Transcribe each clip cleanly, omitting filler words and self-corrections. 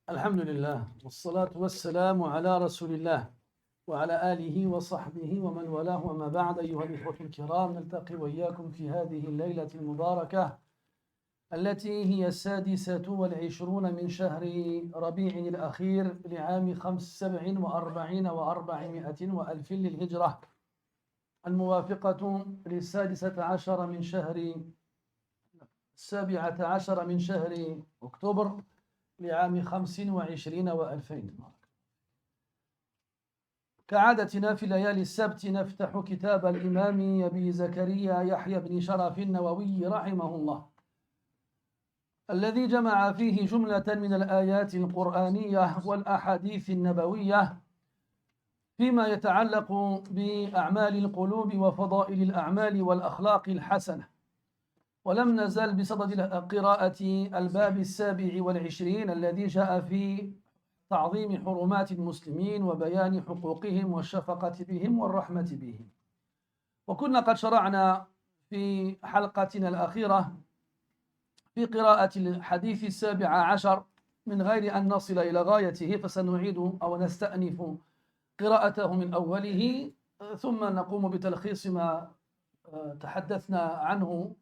الحمد لله والصلاة والسلام على رسول الله وعلى آله وصحبه ومن والاه، وما بعد. أيها الإخوة الكرام، نلتقي وإياكم في هذه الليلة المباركة التي هي 26 من شهر ربيع الأخير لعام 47 و400 وألف للهجرة، الموافقة ل16 من شهر 17 من شهر أكتوبر لعام 25 و2000. كعادتنا في ليالي السبت نفتح كتاب الإمام أبي زكريا يحيى بن شرف النووي رحمه الله، الذي جمع فيه جملة من الآيات القرآنية والأحاديث النبوية فيما يتعلق بأعمال القلوب وفضائل الأعمال والأخلاق الحسنة. ولم نزل بصدد قراءة الباب 27 الذي جاء في تعظيم حرمات المسلمين وبيان حقوقهم والشفقة بهم والرحمة بهم. وكنا قد شرعنا في حلقتنا الأخيرة في قراءة الحديث 17 من غير أن نصل إلى غايته، فسنعيد أو نستأنف قراءته من أوله، ثم نقوم بتلخيص ما تحدثنا عنه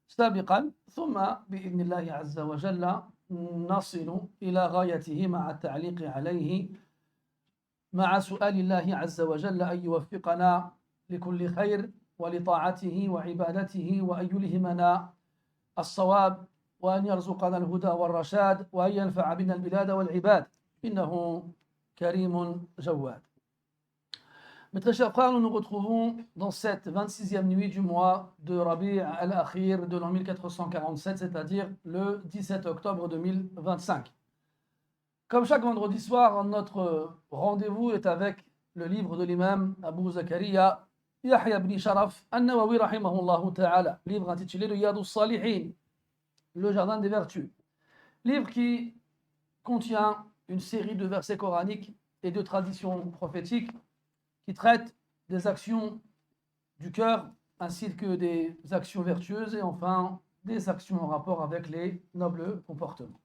سابقا، ثم بإذن الله عز وجل نصل إلى غايته مع التعليق عليه، مع سؤال الله عز وجل أن يوفقنا لكل خير ولطاعته وعبادته، وأن يلهمنا الصواب، وأن يرزقنا الهدى والرشاد، وأن ينفع بنا البلاد والعباد، إنه كريم جواد. Mes très chers frères, nous nous retrouvons dans cette 26e nuit du mois de Rabi' al-Akhir de l'an 1447, c'est-à-dire le 17 octobre 2025. Comme chaque vendredi soir, notre rendez-vous est avec le livre de l'imam Abu Zakaria Yahya ibn Sharaf an-Nawawi rahimahullah ta'ala, livre intitulé Riyadus Salihin, le jardin des vertus. Livre qui contient une série de versets coraniques et de traditions prophétiques qui traite des actions du cœur ainsi que des actions vertueuses et enfin des actions en rapport avec les nobles comportements.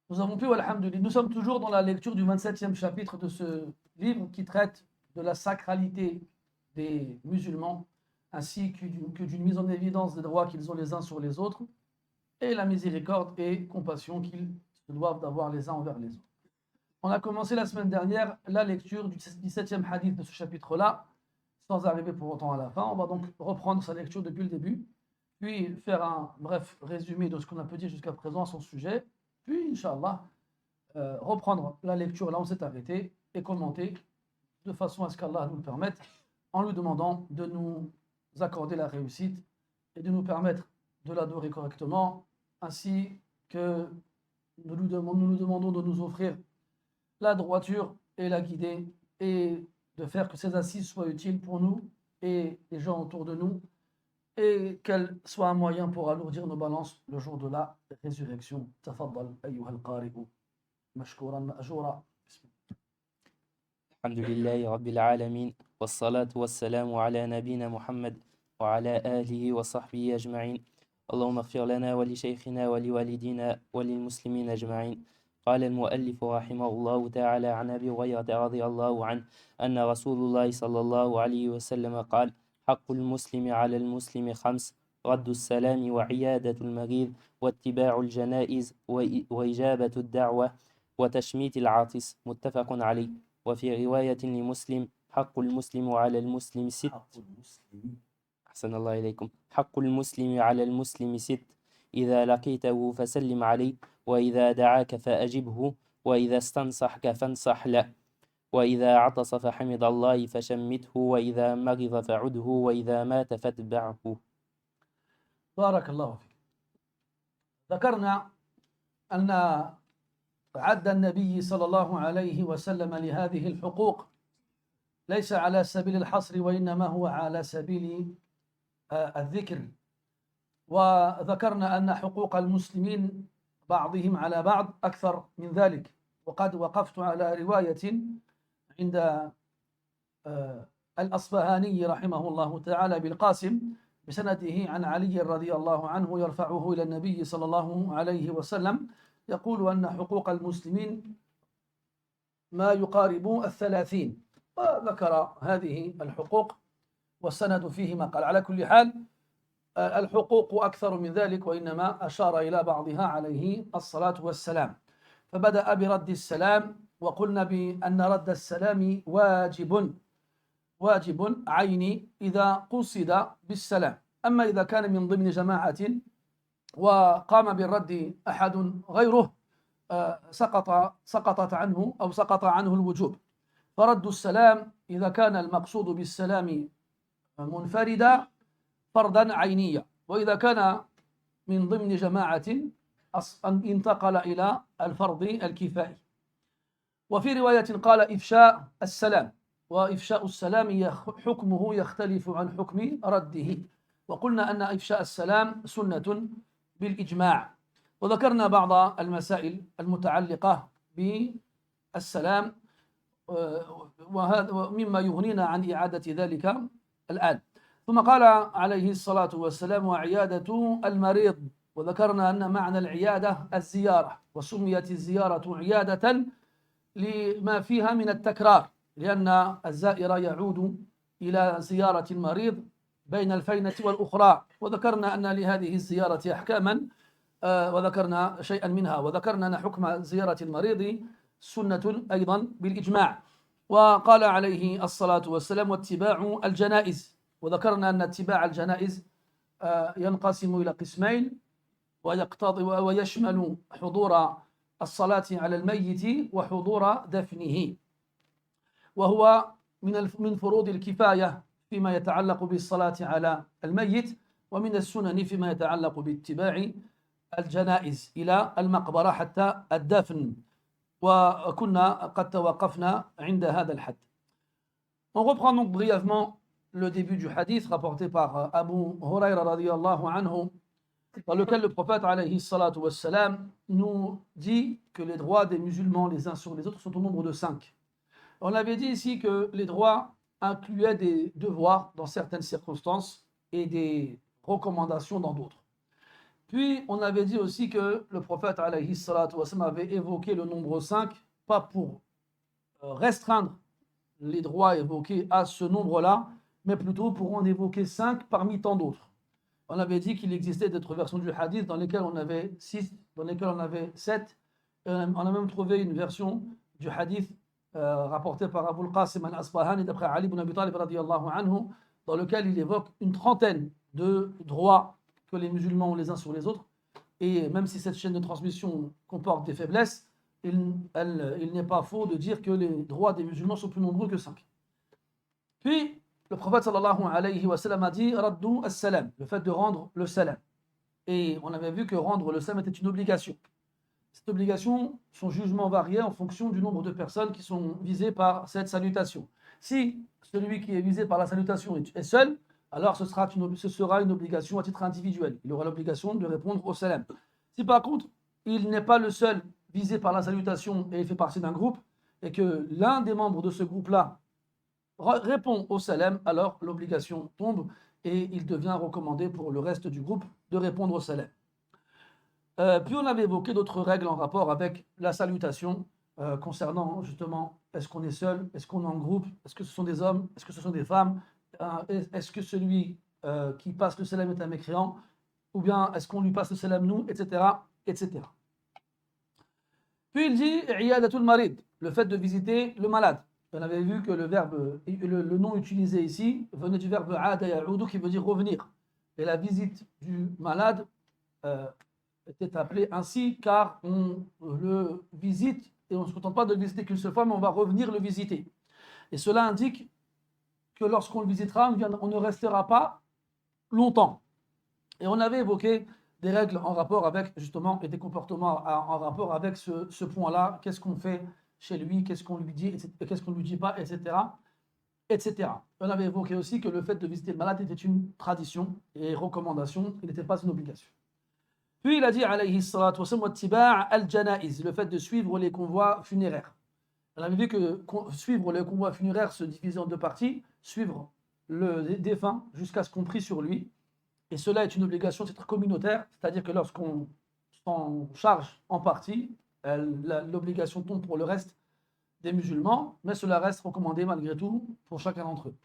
Nous sommes toujours dans la lecture du 27e chapitre de ce livre qui traite de la sacralité des musulmans ainsi que d'une mise en évidence des droits qu'ils ont les uns sur les autres et la miséricorde et compassion qu'ils se doivent d'avoir les uns envers les autres. On a commencé la semaine dernière la lecture du 17e hadith de ce chapitre-là, sans arriver pour autant à la fin. On va donc reprendre sa lecture depuis le début, puis faire un bref résumé de ce qu'on a pu dire jusqu'à présent à son sujet, puis, Inch'Allah, reprendre la lecture là où on s'est arrêté et commenter de façon à ce qu'Allah nous le permette, en lui demandant de nous accorder la réussite et de nous permettre de l'adorer correctement, ainsi que nous nous demandons de nous offrir la droiture et la guider, et de faire que ces assises soient utiles pour nous et les gens autour de nous, et qu'elles soient un moyen pour alourdir nos balances le jour de la résurrection. Tafaddal ayyuha al-qari'u mashkouran ma'joura. Alhamdulillahi Rabbil Alamin, wassalatu wassalamu ala nabina Muhammad wa ala alihi wa sahbihi ajma'in. Allahumma ighfir lana wa li shaykhina wa li walidina wa lil muslimin ajma'in. قال المؤلف رحمه الله تعالى عن أبي هريرة رضي الله عنه أن رسول الله صلى الله عليه وسلم قال: حق المسلم على المسلم 5: رد السلام وعيادة المريض واتباع الجنائز وإجابة الدعوة وتشميت العاطس. متفق عليه. وفي رواية لمسلم: حق المسلم على المسلم 6. أحسن الله إليكم. حق المسلم على المسلم 6: إذا لقيته فسلم عليه، وإذا دعاك فأجبه، وإذا استنصحك فانصح له، وإذا عطس فحمد الله فشمته، وإذا مرض فعده، وإذا مات فاتبعه. بارك الله فيك. ذكرنا أن عد النبي صلى الله عليه وسلم لهذه الحقوق ليس على سبيل الحصر، وإنما هو على سبيل الذكر. وذكرنا أن حقوق المسلمين بعضهم على بعض أكثر من ذلك، وقد وقفت على رواية عند الأصبهاني رحمه الله تعالى بالقاسم بسنده عن علي رضي الله عنه يرفعه إلى النبي صلى الله عليه وسلم يقول أن حقوق المسلمين ما يقارب 30 وذكر هذه الحقوق والسند فيه ما قال. على كل حال الحقوق أكثر من ذلك، وإنما أشار إلى بعضها عليه الصلاة والسلام. فبدأ برد السلام، وقلنا بأن رد السلام واجب عيني إذا قصد بالسلام. أما إذا كان من ضمن جماعة وقام بالرد أحد غيره سقط عنه الوجوب. فرد السلام إذا كان المقصود بالسلام منفردا فرضا عينيا، وإذا كان من ضمن جماعة انتقل إلى الفرض الكفائي. وفي رواية قال إفشاء السلام، وإفشاء السلام حكمه يختلف عن حكم رده، وقلنا أن إفشاء السلام سنة بالإجماع. وذكرنا بعض المسائل المتعلقة بالسلام، وهذا مما يغنينا عن إعادة ذلك الآن. ثم قال عليه الصلاة والسلام وعيادة المريض، وذكرنا أن معنى العيادة الزيارة، وسميت الزيارة عيادة لما فيها من التكرار، لأن الزائر يعود إلى زيارة المريض بين الفينة والأخرى. وذكرنا أن لهذه الزيارة أحكاما وذكرنا شيئا منها، وذكرنا أن حكم زيارة المريض سنة أيضا بالإجماع. وقال عليه الصلاة والسلام واتباع الجنائز، وذكرنا أن اتباع الجنائز ينقسم إلى قسمين، ويقتضي ويشمل حضور الصلاة على الميت وحضور دفنه، وهو من فروض الكفاية فيما يتعلق بالصلاة على الميت، ومن السنن فيما يتعلق باتباع الجنائز إلى المقبرة حتى الدفن. وكنا قد توقفنا عند هذا الحد. On reprend donc brièvement le début du hadith rapporté par Abu Huraira radiyallahu anhu, dans lequel le prophète alayhi salatu wassalam nous dit que les droits des musulmans les uns sur les autres sont au nombre de 5. On avait dit ici que les droits incluaient des devoirs dans certaines circonstances et des recommandations dans d'autres. Puis on avait dit aussi que le prophète alayhi salatu wassalam avait évoqué le nombre 5, pas pour restreindre les droits évoqués à ce nombre-là, mais plutôt pour en évoquer 5 parmi tant d'autres. On avait dit qu'il existait d'autres versions du hadith dans lesquelles on avait 6, dans lesquelles on avait 7. On a même trouvé une version du hadith rapporté par Abu al-Qasim al-Asbahani d'après Ali ibn Abi Talib radiyallahu anhu, dans lequel il évoque une trentaine de droits que les musulmans ont les uns sur les autres. Et même si cette chaîne de transmission comporte des faiblesses, il n'est pas faux de dire que les droits des musulmans sont plus nombreux que 5. Puis, le prophète sallallahu alayhi wa sallam a dit raddu as-salam, le fait de rendre le salam. Et on avait vu que rendre le salam était une obligation. Cette obligation, son jugement variait en fonction du nombre de personnes qui sont visées par cette salutation. Si celui qui est visé par la salutation est seul, alors ce sera une obligation à titre individuel. Il aura l'obligation de répondre au salam. Si par contre, il n'est pas le seul visé par la salutation et il fait partie d'un groupe, et que l'un des membres de ce groupe-là répond au salam, alors l'obligation tombe et il devient recommandé pour le reste du groupe de répondre au salam. Puis on avait évoqué d'autres règles en rapport avec la salutation concernant justement est-ce qu'on est seul, est-ce qu'on est en groupe, est-ce que ce sont des hommes, est-ce que ce sont des femmes, est-ce que celui qui passe le salam est un mécréant, ou bien est-ce qu'on lui passe le salam nous, etc., etc. Puis il dit iyadatul marid, le fait de visiter le malade. On avait vu que le nom utilisé ici venait du verbe aada ya'udu qui veut dire revenir. Et la visite du malade était appelée ainsi car on le visite et on ne se contente pas de le visiter qu'une seule fois, mais on va revenir le visiter. Et cela indique que lorsqu'on le visitera, on ne restera pas longtemps. Et on avait évoqué des règles en rapport avec, justement, et des comportements en rapport avec ce point-là. Qu'est-ce qu'on fait chez lui, qu'est-ce qu'on lui dit, qu'est-ce qu'on ne lui dit pas, etc., etc. On avait évoqué aussi que le fait de visiter le malade était une tradition et recommandation, il n'était pas une obligation. Puis il a dit, alayhi salatu wassalam, wattiba' al-janaiz, le fait de suivre les convois funéraires. On avait vu que suivre les convois funéraires se divisait en deux parties, suivre le défunt jusqu'à ce qu'on prie sur lui, et cela est une obligation, c'est communautaire, c'est-à-dire que lorsqu'on s'en charge en partie, l'obligation tombe pour le reste des musulmans, mais cela reste recommandé malgré tout pour chacun d'entre eux.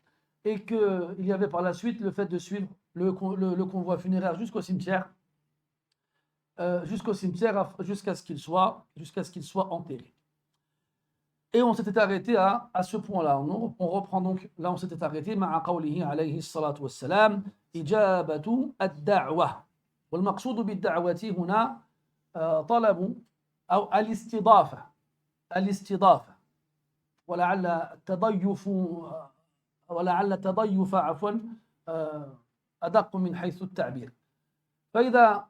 Et qu'il y avait par la suite le fait de suivre le convoi funéraire jusqu'au cimetière, jusqu'à ce qu'il soit enterré. Et on s'était arrêté à ce point-là. On reprend donc, là on s'était arrêté, مع قوله عليه الصلاة والسلام إجابة الدعوة. والمقصود بالدعوة هنا طلب أو الاستضافة ولعل التضيف عفوا أدق من حيث التعبير. فإذا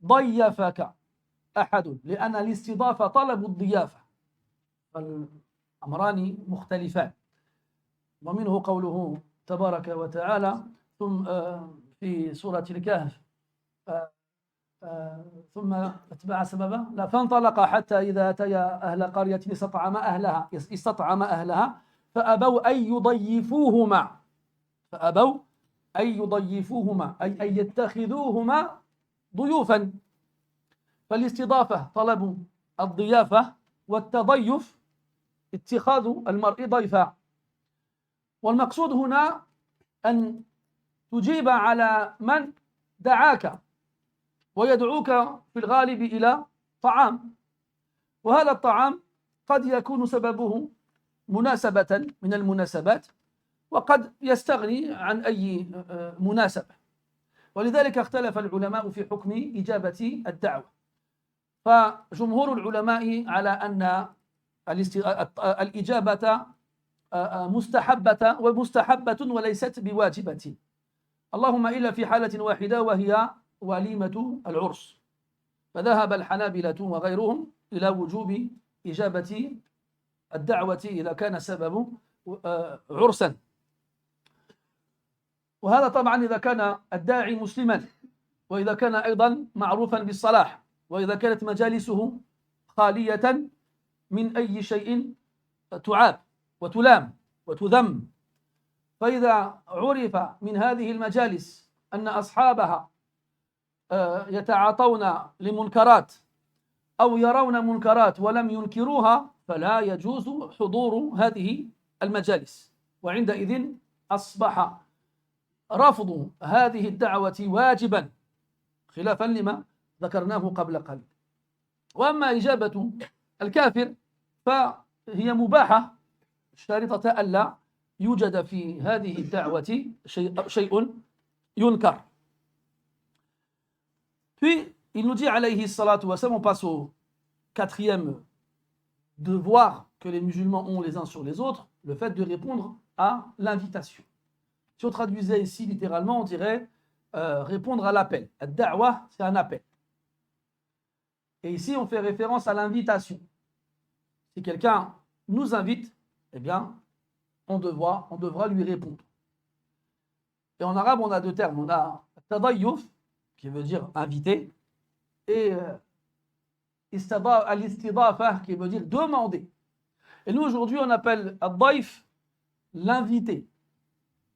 ضيفك أحد لأن الاستضافة طلب الضيافة، الأمران مختلفان. ومنه قوله تبارك وتعالى ثم في سورة الكهف ثم اتبع سببا لا فانطلق حتى إذا أتيا أهل قرية استطعم أهلها فأبوا أن يضيفوهما أي أن يتخذوهما ضيوفا. فالاستضافة طلب الضيافة، والتضيف اتخاذ المرء ضيفا. والمقصود هنا أن تجيب على من دعاك ويدعوك في الغالب إلى طعام، وهذا الطعام قد يكون سببه مناسبة من المناسبات وقد يستغني عن أي مناسبة. ولذلك اختلف العلماء في حكم إجابة الدعوة، فجمهور العلماء على أن الإجابة مستحبة وليست بواجبة، اللهم إلا في حالة واحدة وهي وليمة العرس، فذهب الحنابلة وغيرهم إلى وجوب إجابة الدعوة إذا كان سبب عرسا. وهذا طبعا إذا كان الداعي مسلما، وإذا كان أيضا معروفا بالصلاح، وإذا كانت مجالسه خالية من أي شيء تعاب وتلام وتذم. فإذا عرف من هذه المجالس أن أصحابها يتعاطون لمنكرات أو يرون منكرات ولم ينكروها فلا يجوز حضور هذه المجالس، وعندئذ أصبح رفض هذه الدعوة واجبا خلافا لما ذكرناه قبل قليل. وأما إجابة الكافر فهي مباحة شريطة ألا يوجد في هذه الدعوة شيء ينكر. Puis il nous dit alayhi salatu wa salam, on passe au quatrième devoir que les musulmans ont les uns sur les autres, le fait de répondre à l'invitation. Si on traduisait ici littéralement, on dirait répondre à l'appel. Ad-da'wa, c'est un appel. Et ici, on fait référence à l'invitation. Si quelqu'un nous invite, eh bien, on devra lui répondre. Et en arabe, on a deux termes. On a tadayyuf, qui veut dire inviter, et al-istidafa, qui veut dire demander. Et nous, aujourd'hui, on appelle ad-daif l'invité.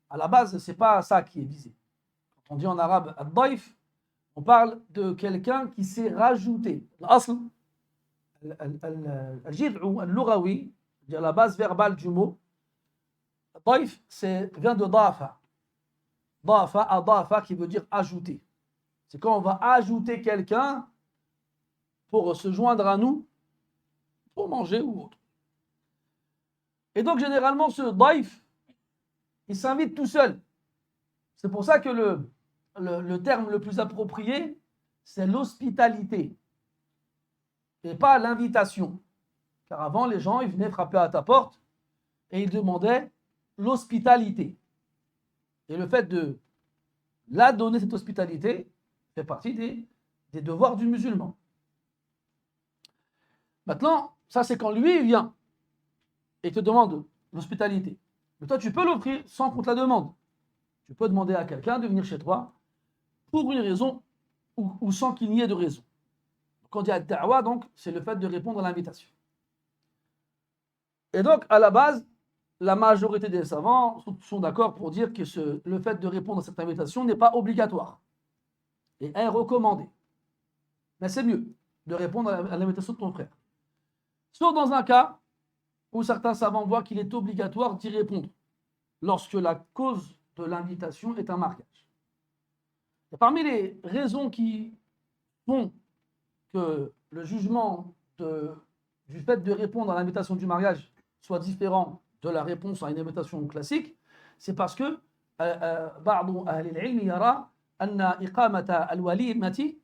À la base, ce n'est pas ça qui est visé. Quand on dit en arabe ad-daif, on parle de quelqu'un qui s'est rajouté. L'asl, al-jid'u al-lughawi, c'est-à-dire la base verbale du mot, daif, vient de dafa. Dafa, adafa, qui veut dire ajouter. C'est quand on va ajouter quelqu'un pour se joindre à nous, pour manger ou autre. Et donc, généralement, ce daif, il s'invite tout seul. C'est pour ça que le terme le plus approprié, c'est l'hospitalité et pas l'invitation. Car avant, les gens, ils venaient frapper à ta porte et ils demandaient l'hospitalité. Et le fait de la donner, cette hospitalité, fait partie des devoirs du musulman. Maintenant, ça c'est quand lui il vient et te demande l'hospitalité. Mais toi, tu peux l'offrir sans qu'on te la demande. Tu peux demander à quelqu'un de venir chez toi pour une raison ou sans qu'il n'y ait de raison. Quand on dit ad-da'wa, donc, c'est le fait de répondre à l'invitation. Et donc, à la base, la majorité des savants sont d'accord pour dire que le fait de répondre à cette invitation n'est pas obligatoire et est recommandé. Mais c'est mieux. de répondre à l'invitation de ton frère. Sauf dans un cas où certains savants voient qu'il est obligatoire d'y répondre, lorsque la cause de l'invitation est un mariage. Et parmi les raisons qui font que le jugement du fait de répondre à l'invitation du mariage soit différent de la réponse à une invitation classique, c'est parce que بعض أهل العلم يرى أن إقامة الوليمة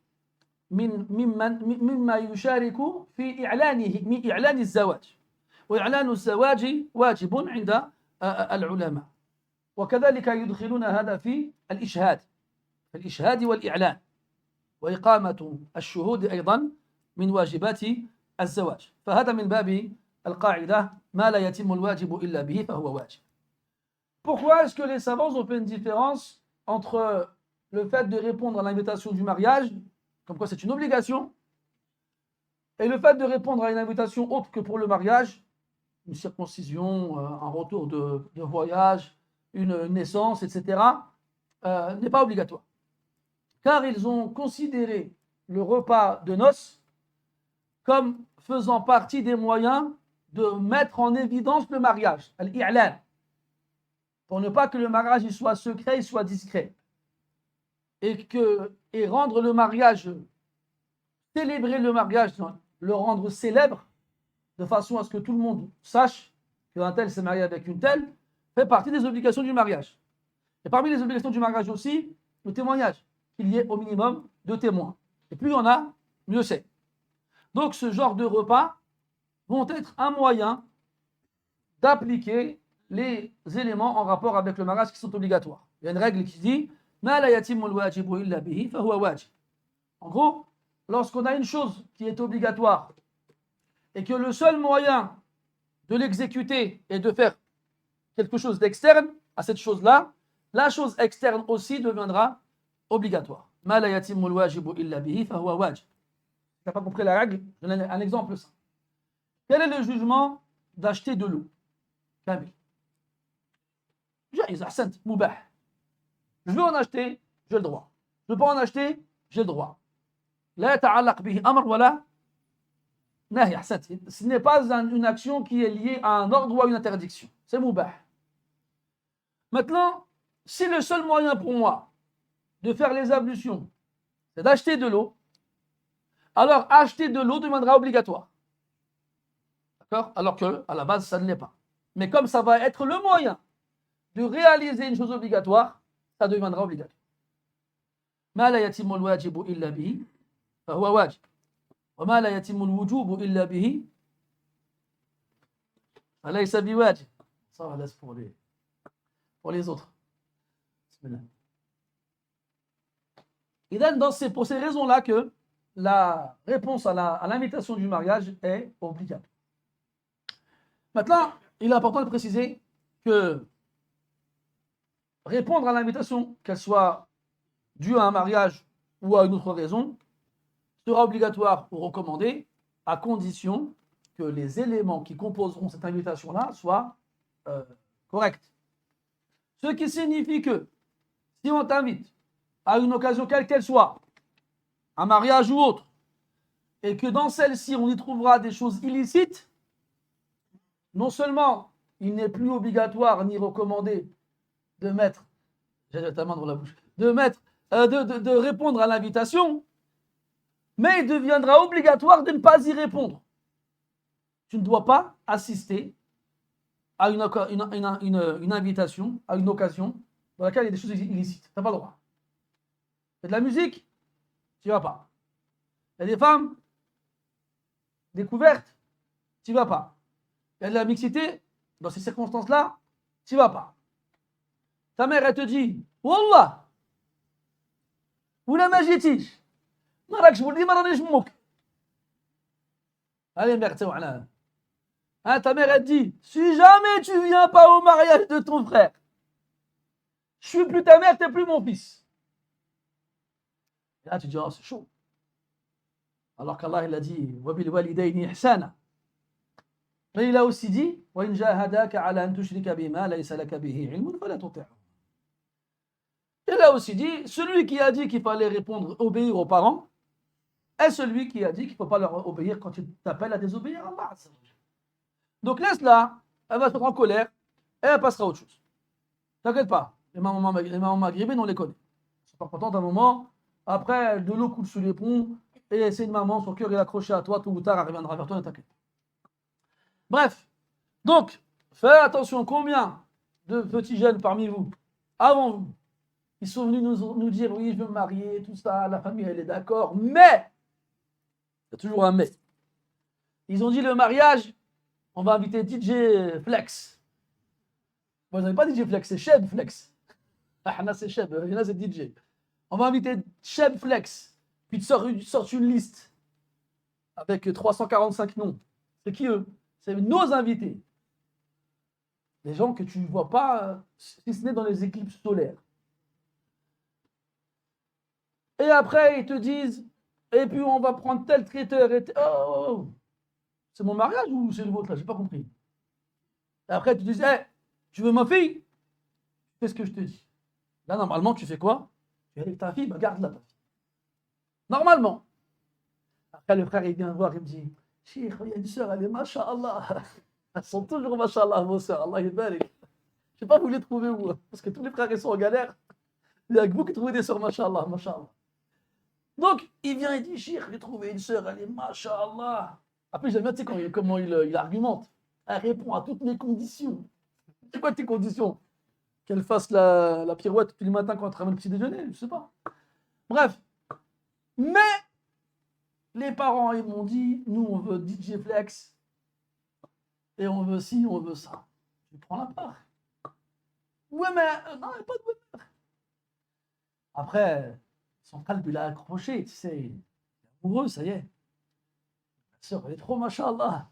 مما يشارك في إعلان الزواج، وإعلان الزواج واجب عند العلماء، وكذلك يدخلون هذا في الإشهاد والإعلان، وإقامة الشهود أيضا من واجبات الزواج، فهذا من باب القاعدة ما لا يتم الواجب إلا به فهو واجب. Pourquoi est-ce que les savants ont fait une différence entre le fait de répondre à l'invitation du mariage, comme quoi c'est une obligation, et le fait de répondre à une invitation autre que pour le mariage, une circoncision, un retour de voyage, une naissance, etc., n'est pas obligatoire. Car ils ont considéré le repas de noces comme faisant partie des moyens de mettre en évidence le mariage, al-i'lan, pour ne pas que le mariage il soit secret, il soit discret, et rendre le mariage, célébrer le mariage, le rendre célèbre, de façon à ce que tout le monde sache qu'un tel s'est marié avec une telle, fait partie des obligations du mariage. Et parmi les obligations du mariage aussi, le témoignage, qu'il y ait au minimum 2 témoins. Et plus il y en a, mieux c'est. Donc ce genre de repas vont être un moyen d'appliquer les éléments en rapport avec le mariage qui sont obligatoires. Il y a une règle qui dit en gros, lorsqu'on a une chose qui est obligatoire et que le seul moyen de l'exécuter est de faire quelque chose d'externe à cette chose-là, la chose externe aussi deviendra obligatoire. Tu n'as pas compris la règle? Je donne un exemple simple. Quel est le jugement d'acheter de l'eau? Kamil. جائز أحسنت مباح. Je veux en acheter, j'ai le droit. Je ne veux pas en acheter, j'ai le droit. لا يتعلق به أمر ولا نهي. أحسنت. Ce n'est pas une action qui est liée à un ordre ou à une interdiction. C'est mubah. Maintenant, si le seul moyen pour moi de faire les ablutions, c'est d'acheter de l'eau, alors acheter de l'eau deviendra obligatoire. D'accord? Alors que, à la base, ça ne l'est pas. Mais comme ça va être le moyen de réaliser une chose obligatoire, ça deviendra obligatoire. ما لا يتم الواجب إلا به فهو واجب وما لا يتم الوجوب إلا به فليس بواجب. Ça on laisse pour les autres. Bismillah. Et donc, c'est pour ces raisons-là que la réponse à l'invitation du mariage est obligatoire. Maintenant, il est important de préciser que répondre à l'invitation, qu'elle soit due à un mariage ou à une autre raison, sera obligatoire ou recommandé à condition que les éléments qui composeront cette invitation-là soient corrects. Ce qui signifie que si on t'invite à une occasion quelle qu'elle soit, un mariage ou autre, et que dans celle-ci on y trouvera des choses illicites, non seulement il n'est plus obligatoire ni recommandé de mettre, j'ai ta main dans la bouche, de répondre à l'invitation, mais il deviendra obligatoire de ne pas y répondre. Tu ne dois pas assister à une invitation, à une occasion dans laquelle il y a des choses illicites. Tu n'as pas le droit. Il y a de la musique, tu n'y vas pas. Il y a des femmes découvertes, tu n'y vas pas. Il y a de la mixité, dans ces circonstances-là, tu n'y vas pas. Ta mère, elle te dit, Wallah, ou la magétige, je vous le dis, je me moque. Allez, mère, ta mère, elle te dit, si jamais tu ne viens pas au mariage de ton frère, je ne suis plus ta mère, tu n'es plus mon fils. Et là, tu dis, oh, c'est chaud. Alors qu'Allah, il a dit, wabil walidayni ihsana. Mais il a aussi dit, wa in jahadaka ala an tushrika bima laysa laka bihi ilmun fala tuti'huma. Il a aussi dit, celui qui a dit qu'il fallait obéir aux parents, est celui qui a dit qu'il ne faut pas leur obéir quand tu t'appelles à désobéir à Allah. Donc laisse-la, elle va se mettre en colère et elle passera à autre chose. T'inquiète pas, les mamans maghrébines, on les connaît. Ils sont pas contents d'un moment, après de l'eau coule sous les ponts et c'est une maman, son cœur est accroché à toi, tôt ou tard elle reviendra vers toi, ne t'inquiète pas. Bref, donc, faites attention, combien de petits jeunes parmi vous, avant vous, ils sont venus nous dire oui, je veux me marier, tout ça, la famille elle est d'accord, mais, il y a toujours un mais. Ils ont dit le mariage, on va inviter DJ Flex. Bon, vous n'avez pas DJ Flex, c'est Cheb Flex. Ah, c'est Cheb, il y en a c'est DJ. On va inviter Cheb Flex, puis tu sors une liste avec 345 noms. C'est qui eux? C'est nos invités. Les gens que tu ne vois pas, si ce n'est dans les éclipses solaires. Et après, ils te disent, et puis on va prendre tel traiteur. Oh. C'est mon mariage ou c'est le vôtre là? J'ai pas compris. Et après, tu dis, hey, tu veux ma fille? Fais ce que je te dis. Là, normalement, tu fais quoi? Tu es avec ta fille, bah garde-la ta fille. Normalement. Après, le frère, il vient voir, il me dit, Cheikh, il y a une sœur, elle est masha'Allah. Elles sont toujours masha'Allah, vos sœurs. Allah est barik. Je sais pas où vous les trouvez, vous. Parce que tous les frères, ils sont en galère. Il y a que vous qui trouvez des sœurs, masha'Allah, masha'Allah. Donc, il vient et dit, Cheikh, j'ai trouvé une sœur, elle est masha'Allah. Après, j'aime bien, tu sais, comment il argumente. Elle répond à toutes mes conditions. C'est quoi tes conditions? Qu'elle fasse la pirouette tous les matins quand elle ramène le petit déjeuner? Je sais pas. Bref. Mais, les parents, ils m'ont dit, nous, on veut DJ Flex. Et on veut ci, on veut ça. Je prends la part. Ouais, mais non, il n'y a pas de bonheur. Après, son calme, il a accroché, tu sais. Il est amoureux, ça y est. La sœur, elle est trop, machallah.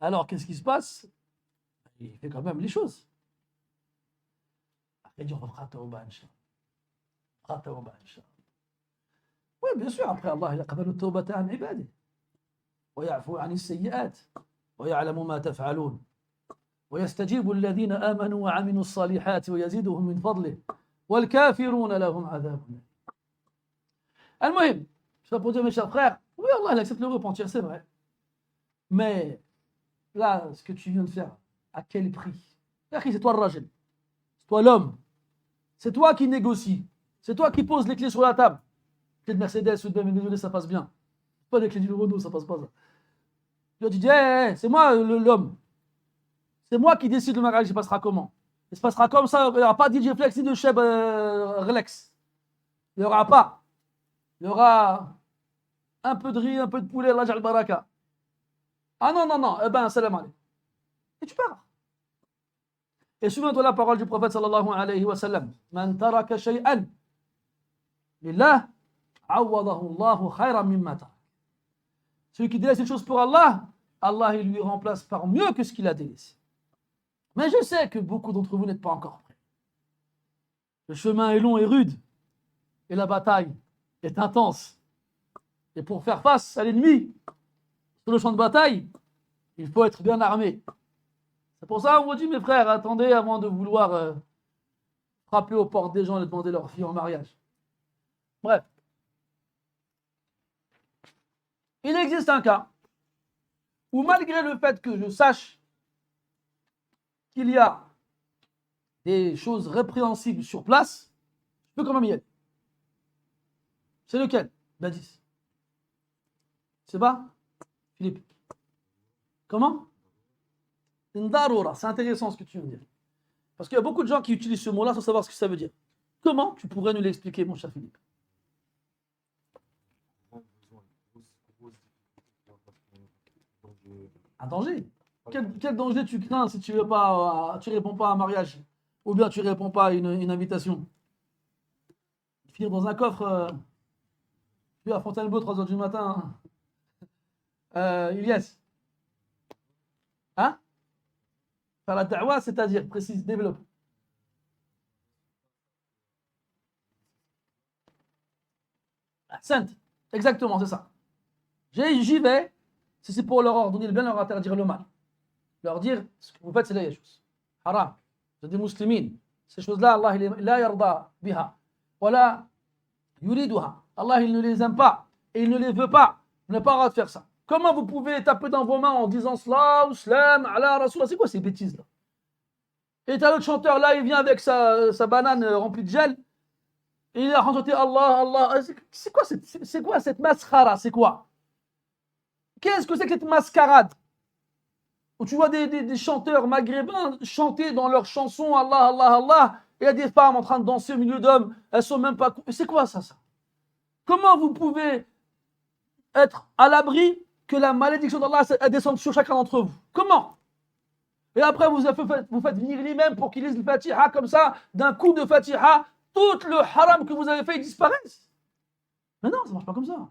Alors, qu'est-ce qui se passe? Il fait quand même les choses. Après, il dit, on fera tawba, Inch'Allah. On fera tawba, Inch'Allah. Oui, bien sûr, après, Allah, il a قبل التوبة عن عباده. ويعفو عن السيئات. ويعلم ما تفعلون. ويستجيب الذين آمنوا وعملوا الصالحات ويزيدهم من فضله والكافرون لهم عذاب أليم. المهم, je vais pour dire mes chers frères, oui, Allah il accepte le repentir, c'est vrai. Mais là, ce que tu viens de faire, à quel prix? C'est toi le rajel, c'est toi l'homme, c'est toi qui négocie, c'est toi qui pose les clés sur la table. Clé de Mercedes ou de BMW, ça passe bien. Pas des clés du Renault, ça passe pas ça. Tu dis, hey, c'est moi l'homme. C'est moi qui décide le mariage, il se passera comment? Il se passera comme ça, il n'y aura pas de DJ Flex ni de Cheb Relax. Il n'y aura pas. Il y aura un peu de riz, un peu de poulet, Allah Jal Baraka. Ah non, eh ben, salam alaikum. Et tu pars. Et souviens-toi la parole du prophète sallallahu alayhi wa sallam. Man taraka shay'an lillah, awadahu Allahu khayran mimma tarak. Celui qui délaisse une chose pour Allah, Allah il lui remplace par mieux que ce qu'il a délaissé. Mais je sais que beaucoup d'entre vous n'êtes pas encore prêts. Le chemin est long et rude. Et la bataille est intense. Et pour faire face à l'ennemi, sur le champ de bataille, il faut être bien armé. C'est pour ça qu'on vous dit, mes frères, attendez avant de vouloir frapper aux portes des gens et demander leur fille en mariage. Bref. Il existe un cas où malgré le fait que je sache qu'il y a des choses répréhensibles sur place, je peux quand même y aller. C'est lequel? Badis. C'est pas Philippe. Comment? C'est intéressant ce que tu veux dire. Parce qu'il y a beaucoup de gens qui utilisent ce mot-là sans savoir ce que ça veut dire. Comment tu pourrais nous l'expliquer, mon cher Philippe? Un danger? Quel danger tu crains si tu réponds pas à un mariage? Ou bien tu réponds pas à une invitation? Finir dans un coffre, puis à Fontainebleau, 3h du matin. Ilyes. Hein? Faire la da'wa, c'est-à-dire, précise, développe. Sainte, exactement, c'est ça. J'y vais, si c'est pour leur ordonner le bien, leur interdire le mal. Leur dire, ce que vous faites, c'est la chose. Haram. Vous êtes des musulmans. Ces choses-là, Allah, la yarda biha. Voilà, yuriduha. Allah, il ne les aime pas. et il ne les veut pas, vous n'avez pas le droit de faire ça. Comment vous pouvez taper dans vos mains en disant Salam, Slam, Allah, Rasoul? C'est quoi ces bêtises-là? Et t'as l'autre chanteur là, il vient avec sa banane remplie de gel, et il a chanté Allah, Allah. C'est quoi cette mascara? C'est quoi? Qu'est-ce que c'est que cette mascarade? Où tu vois des chanteurs maghrébins chanter dans leurs chansons Allah, Allah, Allah, et il y a des femmes en train de danser au milieu d'hommes, elles sont même pas. C'est quoi ça? Comment vous pouvez être à l'abri que la malédiction d'Allah descende sur chacun d'entre vous? Comment? Et après, vous faites venir l'imam pour qu'il lise le Fatiha comme ça, d'un coup de Fatiha, tout le haram que vous avez fait disparaisse. Mais non, ça ne marche pas comme ça.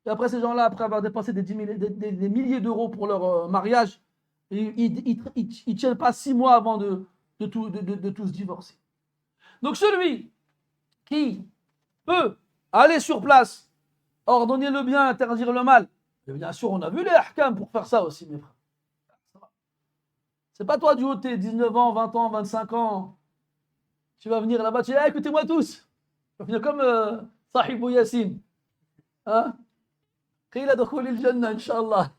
Et après, ces gens-là, après avoir dépensé des milliers d'euros pour leur mariage, ils ne tiennent pas 6 mois avant de tous divorcer. Donc celui qui peut aller sur place, ordonner le bien, interdire le mal, et bien sûr, on a vu les ahkam pour faire ça aussi, mes frères. C'est pas toi du haut de tes 19 ans, 20 ans, 25 ans, tu vas venir là-bas, tu dis, écoutez-moi tous, tu vas venir comme Sahibou Yassine. Hein? Qila dukhulil jannah, Inch'Allah.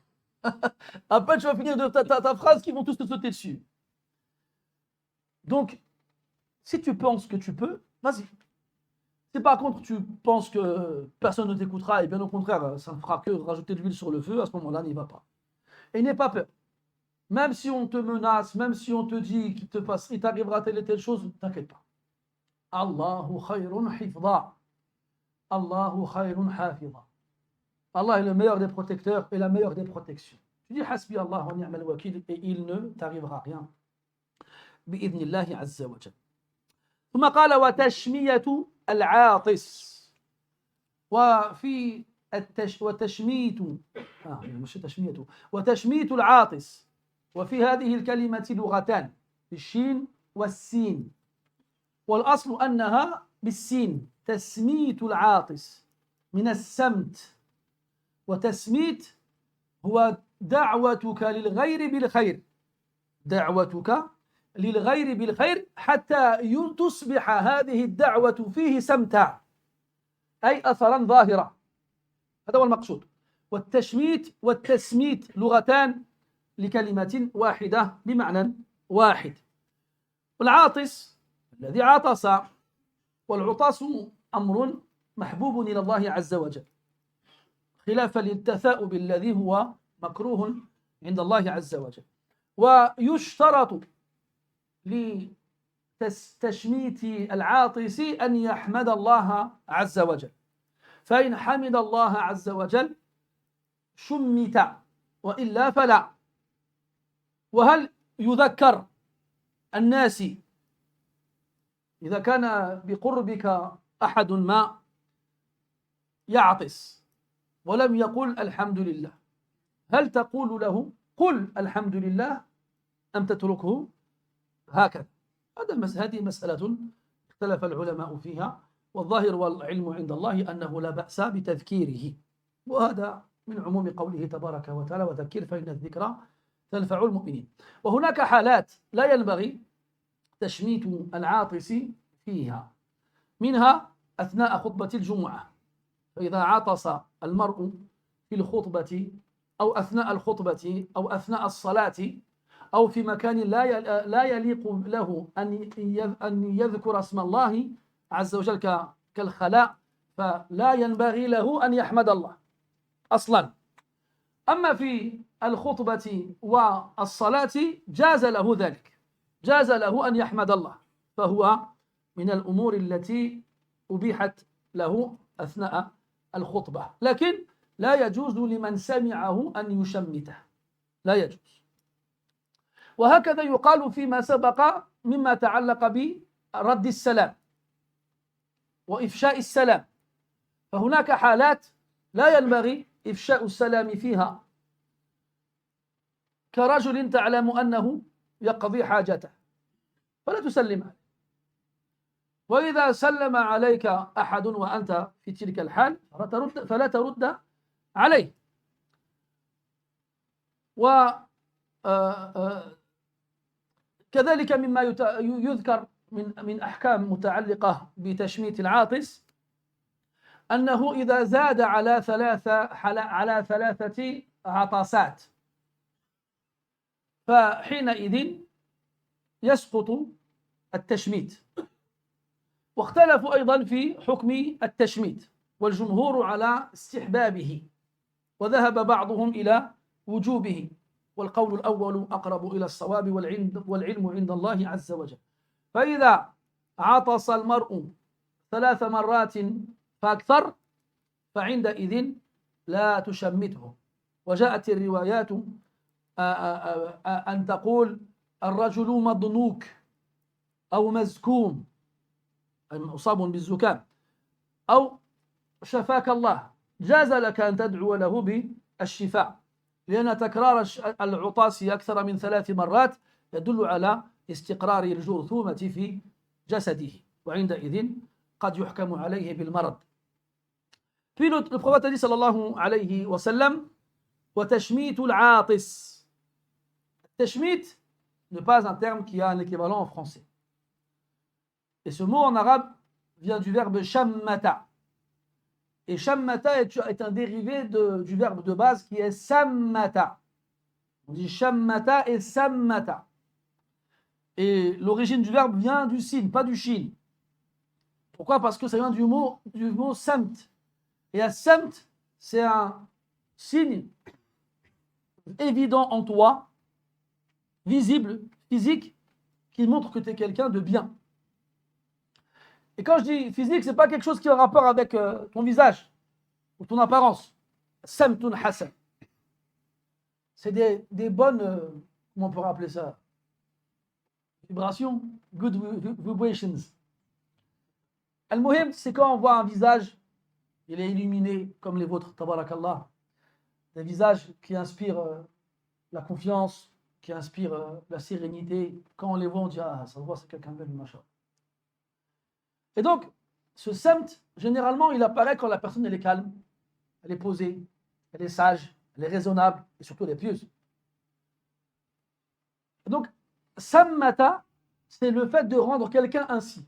Après, tu vas finir de ta phrase qui vont tous te sauter dessus. Donc, si tu penses que tu peux, vas-y. Si par contre tu penses que personne ne t'écoutera, et bien au contraire, ça ne fera que rajouter de l'huile sur le feu, à ce moment-là, n'y va pas. Et n'aie pas peur. Même si on te menace, même si on te dit qu'il t'arrivera telle et telle chose, ne t'inquiète pas. Allahu khayrun hifdha. Allahu khayrun hafidha. Allah est le meilleur des protecteurs et la meilleure des protections. Tu dis Hasbi Allah wa ni'mal wakil et il ne t'arrivera rien. بإذن الله عز وجل. ثم قال وتشمية العاطس. وفي وتشميت العاطس. وفي هذه الكلمة لغتان، بالشين والسين، والأصل أنها بالسين، تسميت العاطس من السمت، وتسميت هو دعوتك للغير بالخير، دعوتك للغير بالخير حتى تصبح هذه الدعوة فيه سمتا، أي أثرا ظاهرا. هذا هو المقصود. والتشميت والتسميت لغتان لكلمة واحدة بمعنى واحد. والعاطس الذي عطس، والعطاس أمر محبوب إلى الله عز وجل، خلافا للتثاؤب الذي هو مكروه عند الله عز وجل. ويشترط لتشميت العاطس أن يحمد الله عز وجل، فإن حمد الله عز وجل شمت، وإلا فلا. وهل يذكر الناس إذا كان بقربك أحد ما يعطس ولم يقل الحمد لله، هل تقول له قل الحمد لله أم تتركه هكذا؟ هذه مسألة اختلف العلماء فيها، والظاهر والعلم عند الله أنه لا بأس بتذكيره، وهذا من عموم قوله تبارك وتعالى وذكر فإن الذكرى تنفع المؤمنين. وهناك حالات لا ينبغي تشميت العاطس فيها، منها أثناء خطبة الجمعة، فإذا عطس المرء في الخطبة أو أثناء الخطبة أو أثناء الصلاة أو في مكان لا يليق له أن يذكر اسم الله عز وجل كالخلاء، فلا ينبغي له أن يحمد الله أصلا. أما في الخطبة والصلاة جاز له ذلك، جاز له أن يحمد الله، فهو من الأمور التي أبيحت له أثناء الخطبة، لكن لا يجوز لمن سمعه أن يشمته، لا يجوز. وهكذا يقال فيما سبق مما تعلق برد السلام وإفشاء السلام، فهناك حالات لا ينبغي إفشاء السلام فيها، كرجل تعلم أنه يقضي حاجته فلا تسلم عليه، وإذا سلم عليك أحد وأنت في تلك الحال فلا ترد عليه. كذلك مما يذكر من أحكام متعلقة بتشميت العاطس أنه إذا زاد على ثلاثة عطسات فحينئذ يسقط التشميت. واختلفوا أيضا في حكم التشميت، والجمهور على استحبابه، وذهب بعضهم إلى وجوبه، والقول الأول أقرب إلى الصواب والعلم عند الله عز وجل. فإذا عطس المرء 3 مرات فأكثر فعندئذ لا تشمته. وجاءت الروايات أن تقول الرجل مضنوك أو مزكوم مصاب بالزكام أو شفاك الله، جاز لك أن تدعو له بالشفاء، لأن تكرار العطاس أكثر من 3 مرات يدل على استقرار الجرثومة في جسده، وعندئذ قد يحكم عليه بالمرض. Puis le prophète a dit sallallahu alayhi wa sallam وتشميت العاطس. Tashmit n'est pas un terme qui a un équivalent en français. Et ce mot en arabe vient du verbe shammata. Et shammata est un dérivé du verbe de base qui est sammata. On dit shammata et sammata. Et l'origine du verbe vient du sin, pas du shin. Pourquoi? Parce que ça vient du mot samt. Et à samt, c'est un signe évident en toi, visible, physique, qui montre que tu es quelqu'un de bien. Et quand je dis physique, ce n'est pas quelque chose qui a un rapport avec ton visage ou ton apparence. Samtun hasan. C'est des bonnes, comment on pourrait appeler ça? Vibrations, good vibrations. Al-Muhim, c'est quand on voit un visage, il est illuminé comme les vôtres, tabarakallah. Des visages qui inspirent la confiance, qui inspirent la sérénité. Quand on les voit, on dit ah, ça se voit, c'est quelqu'un de belle, machin. Et donc, ce samt, généralement, il apparaît quand la personne elle est calme, elle est posée, elle est sage, elle est raisonnable et surtout elle est pieuse. Et donc, sammata, c'est le fait de rendre quelqu'un ainsi.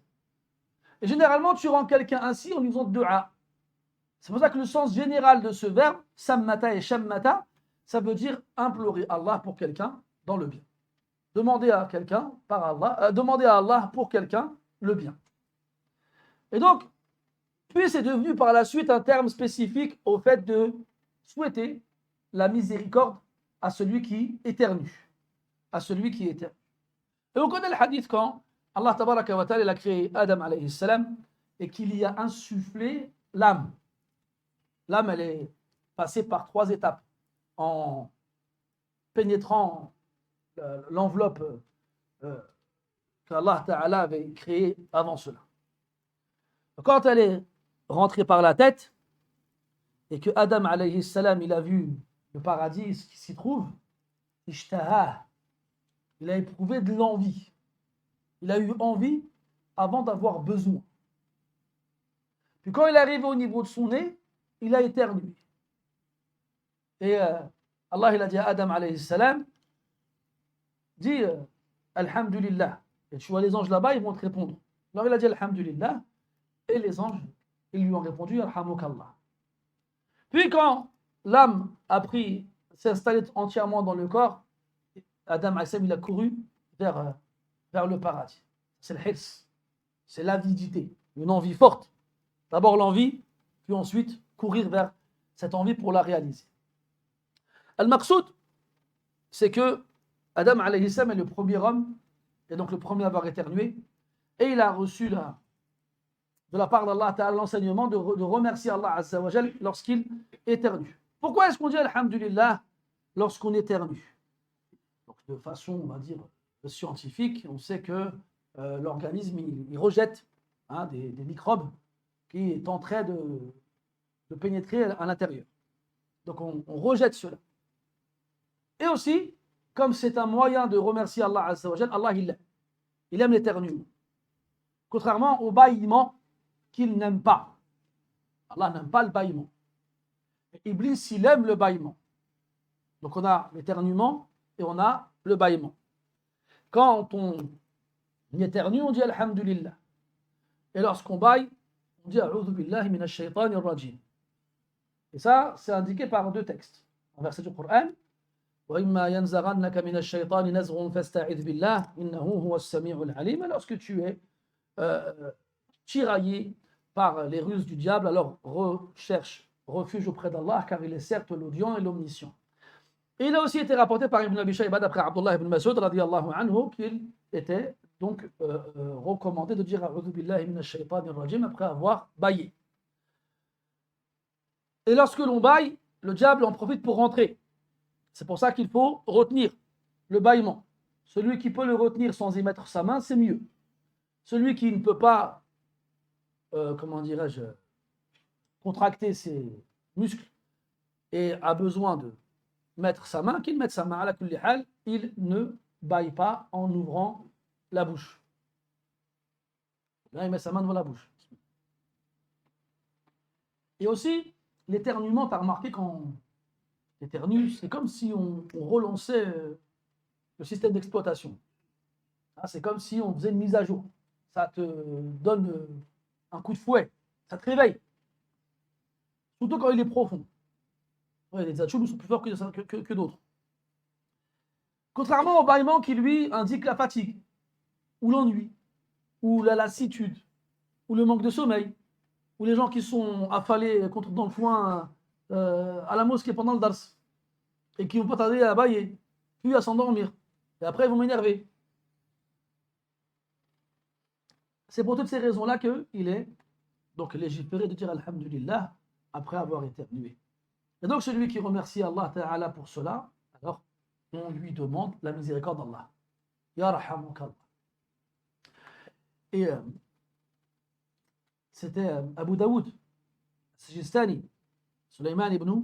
Et généralement, tu rends quelqu'un ainsi en lui faisant dua. C'est pour ça que le sens général de ce verbe, sammata et shammata, ça veut dire implorer Allah pour quelqu'un dans le bien. Demander à quelqu'un par Allah, demander à Allah pour quelqu'un le bien. Et donc, puis c'est devenu par la suite un terme spécifique au fait de souhaiter la miséricorde à celui qui éternue. À celui qui éternue. Et on connaît le hadith quand Allah tabaraka wa ta'ala a créé Adam alayhi salam et qu'il y a insufflé l'âme. L'âme, elle est passée par 3 étapes en pénétrant l'enveloppe qu'Allah Ta'ala avait créée avant cela. Quand elle est rentrée par la tête et que Adam alayhi salam il a vu le paradis, ce qui s'y trouve, ishtaha, il a éprouvé de l'envie. Il a eu envie avant d'avoir besoin. Puis quand il est arrivé au niveau de son nez, il a éternué. Et Allah il a dit à Adam alayhi salam, dis Alhamdulillah. Et tu vois les anges là-bas, ils vont te répondre. Alors il a dit Alhamdulillah. Et les anges, ils lui ont répondu Alhamukallah. Puis quand l'âme s'est installée entièrement dans le corps, Adam alayhi salam il a couru vers le paradis. C'est le hirs, c'est l'avidité, une envie forte. D'abord l'envie, puis ensuite courir vers cette envie pour la réaliser. Al-Maqsoud, c'est que Adam alayhi salam est le premier homme, et donc le premier à avoir éternué, et il a reçu de la part d'Allah Ta'ala l'enseignement de remercier Allah Azza wa Jal lorsqu'il éternue. Pourquoi est-ce qu'on dit Alhamdulillah lorsqu'on éternue? Donc de façon, on va dire, scientifique, on sait que l'organisme il rejette des microbes qui tenteraient de pénétrer à l'intérieur. Donc on rejette cela. Et aussi, comme c'est un moyen de remercier Allah Azza wa Jal, Allah il aime l'éternuement. Contrairement au bâillement qu'il n'aime pas. Allah n'aime pas le bâillement. Iblis, il aime le bâillement. Donc on a l'éternuement et on a le bâillement. Quand on éternue, on dit Alhamdulillah. Et lorsqu'on bâille, on dit A'udhu billahi minash shaytanir rajim. Et ça, c'est indiqué par deux textes. Un verset du Coran. وَإِمَّا يَنزَغَنَّكَ مِنَ الشَّيْطَانِ نَزْغٌ فَاسْتَعِذْ بِاللَّهِ إِنَّهُ هُوَ السَّمِيعُ الْعَلِيمُ. Lorsque tu es tiraillé par les ruses du diable, alors recherche refuge auprès d'Allah, car il est certes l'audient et l'omniscient. Et il a aussi été rapporté par Ibn Abi Shayba d'après Abdullah ibn Mas'ud radiyallahu anhu qu'il était donc recommandé de dire A'udhu billahi minash shaytanir rajim après avoir baillé. Et lorsque l'on baille, le diable en profite pour rentrer. C'est pour ça qu'il faut retenir le bâillement. Celui qui peut le retenir sans y mettre sa main, c'est mieux. Celui qui ne peut pas, comment dirais-je, contracter ses muscles et a besoin de mettre sa main, qu'il mette sa main. Ala kulli hal, il ne baille pas en ouvrant la bouche. Là, il met sa main devant la bouche. Et aussi, l'éternuement, tu as remarqué quand on éternue, c'est comme si on relançait le système d'exploitation. C'est comme si on faisait une mise à jour. Ça te donne un coup de fouet, ça te réveille. Surtout quand il est profond. Ouais, les atchoums sont plus forts que d'autres. Contrairement au bâillement qui, lui, indique la fatigue, ou l'ennui, ou la lassitude, ou le manque de sommeil, ou les gens qui sont affalés dans le foin à la mosquée pendant le dars, et qui vont pas tarder à bailler, puis à s'endormir, et après ils vont m'énerver. C'est pour toutes ces raisons-là qu'il est donc légiféré de dire Alhamdulillah après avoir éternué. Et donc celui qui remercie Allah Ta'ala pour cela, alors on lui demande la miséricorde d'Allah. Yarhamukallah. Et c'était Abu Daoud, Sijistani, Sulayman ibn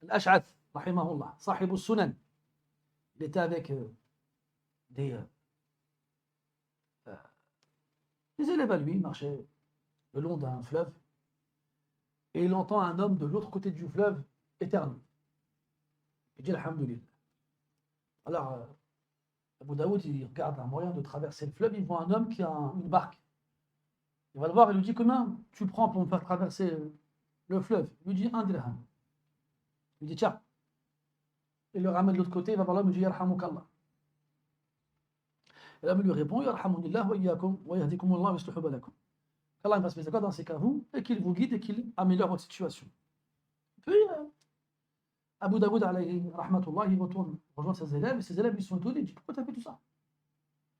al-Ash'ath, rahimahullah, sahib al-Sunan. Il était avec des élèves à lui, il marchait le long d'un fleuve, et il entend un homme de l'autre côté du fleuve éternuer. Il dit Alhamdulillah. Alors, Abu Daoud, il regarde un moyen de traverser le fleuve, il voit un homme qui a une barque. Il va le voir et lui dit Comment tu prends pour me faire traverser le fleuve? Il lui dit 1 dirham. Il dit Tiens. Il le ramène de l'autre côté, il va voir l'homme et lui dit Yarhamukallah. Et l'homme lui répond Yarhamunillah wa iyyakum wa yahdikumullah wa yuslihu balakum. Qu'Allah fasse miséricorde dans ces cas vous et qu'il vous guide et qu'il améliore votre situation. Puis Abu Daoud alayhi rahmatullah, il retourne rejoindre ses élèves et ses élèves lui sont étonnés. Il dit Pourquoi tu as fait tout ça?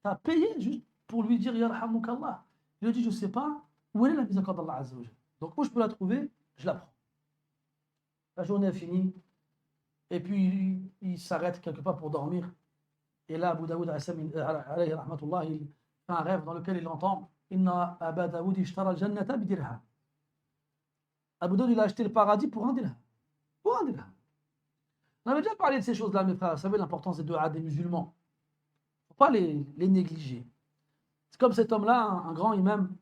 Tu as payé juste pour lui dire Yarhamukallah. Il lui dit Je ne sais pas où est la miséricorde d'Allah Azza wa Jalla. Donc où je peux la trouver, je la prends. La journée est finie. Et puis il s'arrête quelque part pour dormir. Et là, Abu Daoud alayhi rahmatullah, il fait un rêve dans lequel il entend Inna Aba Daoud ishtara al-jannata bidirham. Abu Daoud, il a acheté le paradis pour 1 dirham. Pour 1 dirham. On avait déjà parlé de ces choses-là, mes frères. Vous savez l'importance des du'a des musulmans. Il ne faut pas les négliger. C'est comme cet homme-là, un grand imam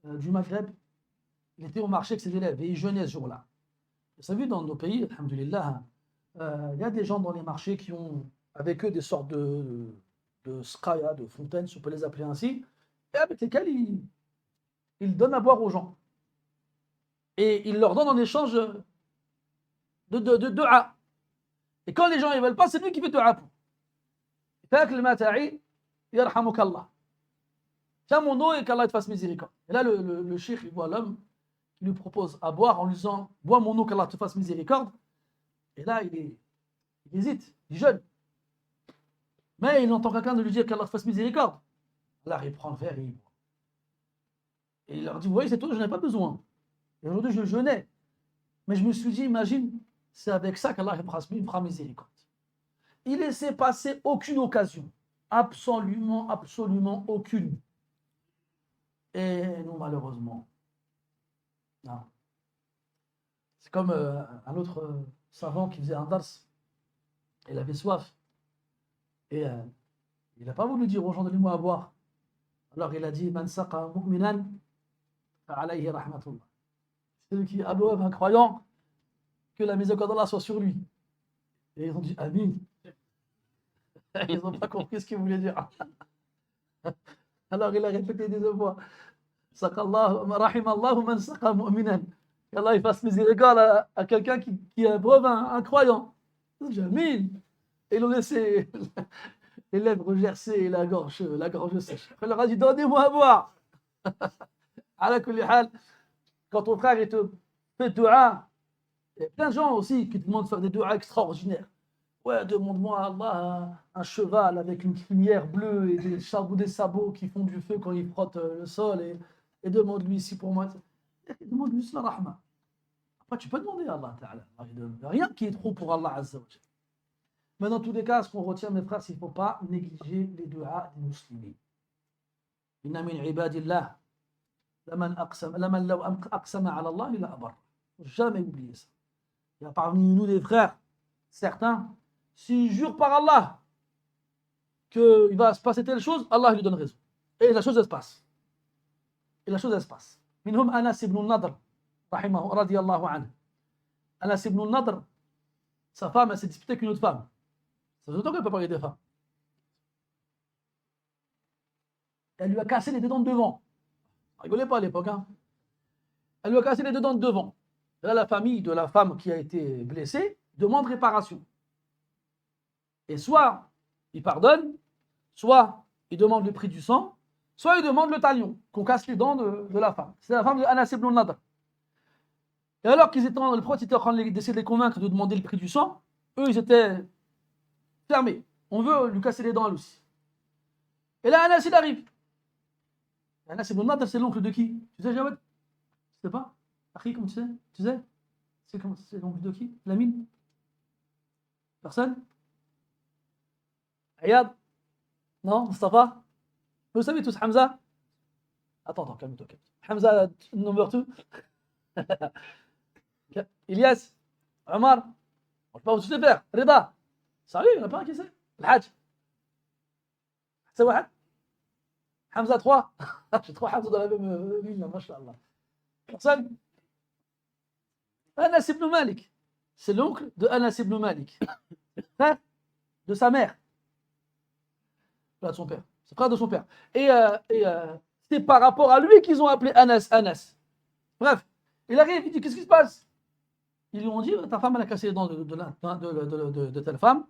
du Maghreb. Il était au marché avec ses élèves et il jeûnait ce jour-là. Vous savez, dans nos pays, alhamdulillah, il y a des gens dans les marchés qui ont avec eux des sortes de skaya, de fontaines, si on peut les appeler ainsi, et avec lesquelles ils donnent à boire aux gens. Et ils leur donnent en échange de du'a. Et quand les gens ne veulent pas, c'est lui qui fait du'a pour. Fa'akl ma ta'i, yarhamukallah. Tiens mon eau et qu'Allah te fasse miséricorde. Et là, le cheikh, il voit l'homme qui lui propose à boire en lui disant Bois mon eau, qu'Allah te fasse miséricorde. Et là, il hésite, il jeûne. Mais il entend quelqu'un de lui dire qu'Allah te fasse miséricorde. Alors il prend le verre et il boit. Et il leur dit Vous voyez, c'est tout, je n'en ai pas besoin. Et aujourd'hui, je jeûnais. Mais je me suis dit Imagine, c'est avec ça qu'Allah me fera miséricorde. Il ne laissait passer aucune occasion. Absolument, absolument aucune. Et nous, malheureusement, non. C'est comme un autre savant qui faisait un dars. Il avait soif. Et il n'a pas voulu dire aux gens Donnez-moi à boire. Alors il a dit Man saqa mu'minan fa'alayhi rahmatullah. Celui qui abreuve un croyant, que la miséricorde d'Allah soit sur lui. Et ils ont dit Amin. Ils n'ont pas compris ce qu'il voulait dire. Alors il a répété des fois Rahimallahu man saqa mu'minan. Qu'Allah il fasse miséricorde à quelqu'un qui abreuve un croyant. Jamil. Et ils ont laissé les lèvres gercées et la gorge sèche. Après, il leur a dit donnez-moi à boire. Ala kulli hal, quand ton frère il te fait dua, il y a plein de gens aussi qui te demandent de faire des duas extraordinaires. Ouais, demande-moi à Allah un cheval avec une crinière bleue et des sabots qui font du feu quand il frotte le sol et demande-lui ici pour moi. Demande-lui juste la rahma. Après, tu peux demander à Allah Ta'ala. Il n'y a rien qui est trop pour Allah Azza wa Jalla. Mais dans tous les cas, ce qu'on retient, mes frères, c'est qu'il ne faut pas négliger les duas des musulmans. Inna min ibadillah laman law aqsama ala Allah ila abar. Il ne faut jamais oublier ça. Il y a parmi nous des frères, certains, s'ils jurent par Allah qu'il va se passer telle chose, Allah lui donne raison. Et la chose, elle se passe. Minhum Anas ibn al-Nadr, radiyallahu anhu. Anas ibn al-Nadr, sa femme, elle s'est disputée avec une autre femme. Ça fait longtemps qu'elle ne peut pas parler des femmes. Elle lui a cassé les deux dents de devant. Rigolez pas à l'époque, hein. Elle lui a cassé les deux dents de devant. Et là, la famille de la femme qui a été blessée demande réparation. Et soit il pardonne, soit il demande le prix du sang, soit il demande le talion, qu'on casse les dents de la femme. C'est la femme de Anas ibn al-Nadr. Et alors qu'ils étaient, le prophète était en train d'essayer de les convaincre de demander le prix du sang, eux, ils étaient fermés. On veut lui casser les dents à lui aussi. Et là, Anas, il arrive. Anas ibn al-Nadr, c'est l'oncle de qui? Tu sais, Jawad? Tu sais pas? Akhi, comment tu sais? Tu sais? C'est l'oncle de qui? Lamine? Personne? Ayad? Non? Mustafa? Vous savez tous Hamza? Attends, calme-toi. Hamza, number 2. Ilyas? Omar? On ne peut pas vous tous les faire. Rida? Sérieux, il n'y en a pas un qui sait? Al-Hajj? C'est Wahad? Hamza 3? J'ai 3 Hamza dans la même ville, mashallah. Personne? Anas ibn Malik. C'est l'oncle de Anas ibn Malik. Frère de sa mère. Là, de son père. C'est frère de son père. Et c'est par rapport à lui qu'ils ont appelé Anas. Bref, il arrive, il dit qu'est-ce qui se passe? Ils lui ont dit ta femme elle a cassé les dents de telle femme.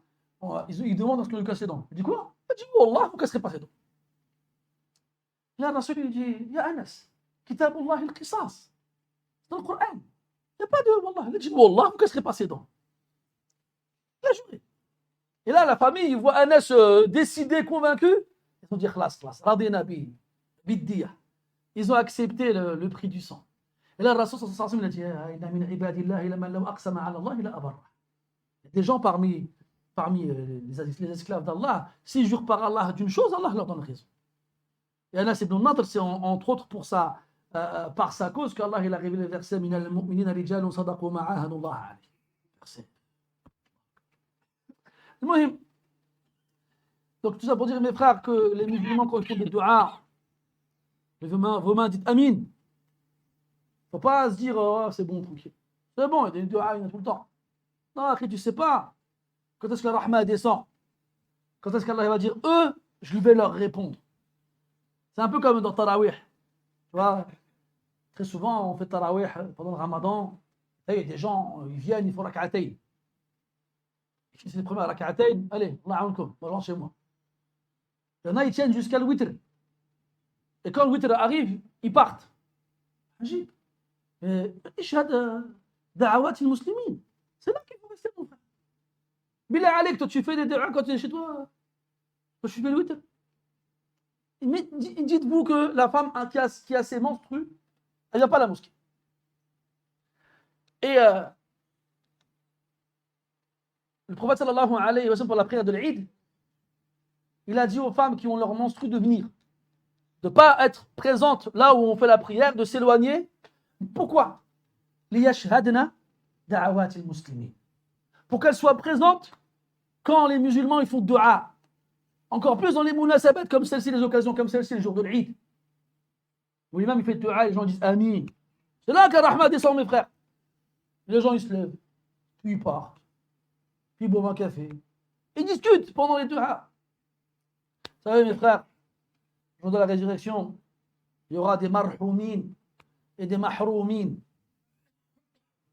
Ils demandent à ce qu'on lui casse les dents. Il dit quoi? Il dit Wallah, vous ne casserez pas ses dents. Là, Rasul lui dit Ya Anas, Kitabullah al-Qisas. C'est dans le Coran. Il n'y a pas de Wallah. Il dit Wallah, vous ne casserez pas ses dents. Il a juré. Et là, la famille, ils voient Anas décidé, convaincu. Ils ont dit Khlas, Radina biddiya. Ils ont accepté le prix du sang. Et là, le Rasul sallallahu alayhi wa sallam, il a dit Inna min ibadillahi laman law aqsama ala Allah ila abarra. Il y a des gens parmi les esclaves d'Allah, s'ils jurent par Allah d'une chose, Allah leur donne raison. Et Anas ibn al-Nadr, c'est entre autres par sa cause qu'Allah il a révélé le verset Minal mu'minina rijalun sadaqu ma ahadullah alayhi. Verset. Donc tout ça pour dire mes frères que les musulmans quand ils font des du'as, vos mains dites Amin. Il ne faut pas se dire oh, c'est bon, tranquille. C'est bon, il y a des du'as, il y en a tout le temps. Non, après tu ne sais pas quand est-ce que la rahma descend. Quand est-ce qu'Allah va dire eux, je vais leur répondre. C'est un peu comme dans Tarawih. Tu vois, très souvent on fait Tarawih pendant le Ramadan. Il y a des gens, ils viennent, ils font rak'atayn. C'est les premières rak'atayn, allez, Allah aounkoum, moi je rentre chez moi. Il y en a, ils tiennent jusqu'à le witr. Et quand le witr arrive, ils partent. Ajib. Mais ishhad da'awat al-muslimin. C'est là qu'il faut rester, mon frère. Billah Alek, toi tu fais des du'as quand tu es chez toi. Toi tu fais le witr. Mais dites-vous que la femme qui a ses menstrues, elle ne vient pas à la mosquée. Et le prophète sallallahu alayhi wa sallam pour la prière de l'Eid, il a dit aux femmes qui ont leurs menstrues de venir, de ne pas être présentes là où on fait la prière, de s'éloigner. Pourquoi? Liyashhadna da'awat al-muslimin. Pour qu'elles soient présentes quand les musulmans ils font dua. Encore plus dans les munasabat comme celle-ci, les occasions comme celle-ci, les jours de l'Eid. Où l'imam il fait dua et les gens disent Amin. C'est là que la rahma descend, mes frères. Les gens ils se lèvent, puis ils partent, puis ils boivent un café. Ils discutent pendant les duas. Vous savez, mes frères, le jour de la résurrection, Il y aura des marhoumin et des mahroumin.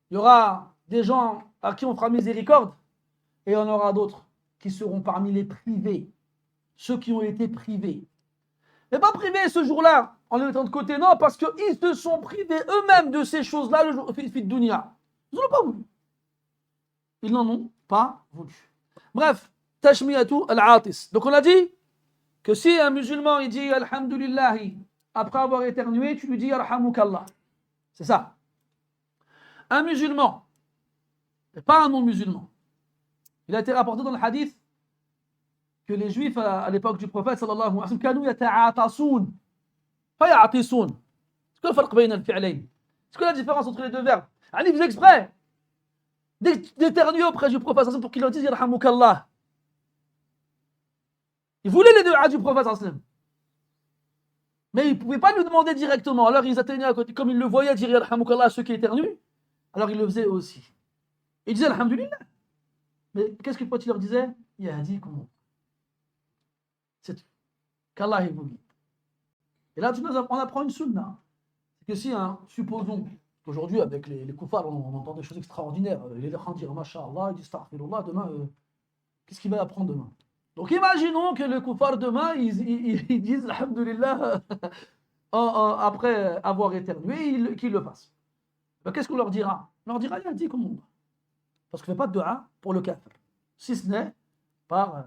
Il y aura des gens à qui on fera miséricorde et il y en aura d'autres qui seront parmi les privés, ceux qui ont été privés. Mais pas privés ce jour-là, en les mettant de côté, non, parce qu'ils se sont privés eux-mêmes de ces choses-là le jour de dunya. Ils n'en ont pas voulu. Ils n'en ont pas voulu. Bref, tashmiyatu al-atis. Donc on a dit que si un musulman il dit alhamdulillahi après avoir éternué, tu lui dis yarhamukallah. C'est ça. Un musulman, et pas un non-musulman. Il a été rapporté dans le hadith que les juifs à l'époque du prophète sallallahu alayhi wa sallam كانوا يتعاطسون pas يعطسون. C'est quoi le farq بين الفعلين? C'est quoi la différence entre les deux verbes? Ali faisait exprès d'éternuer auprès du prophète pour qu'il leur dise yarhamukallah. Il voulait les du'a du prophète sallallahu alayhi wa sallam. Mais ils ne pouvaient pas lui demander directement. Alors ils atteignaient à côté, comme ils le voyaient dire yarhamukallah à ceux qui éternuent, alors ils le faisaient aussi. Ils disaient alhamdulillah. Mais qu'est-ce que le prophète leur disait? Yahdikum. C'est tout. Qu'Allah vous guide. Et là, on apprend une sunna. C'est que si, supposons, qu'aujourd'hui, avec les koufars, on entend des choses extraordinaires. Les gens disent Masha'Allah, ils disent Astaghfirullah, demain, qu'est-ce qu'il va apprendre demain? Donc imaginons que les koufars demain, ils disent Alhamdulillah après avoir éternué, qu'ils le fassent. Ben, qu'est-ce qu'on leur dira? On leur dira Yahdikum Allah. Parce qu'on ne fait pas de dua pour le kafir. Si ce n'est par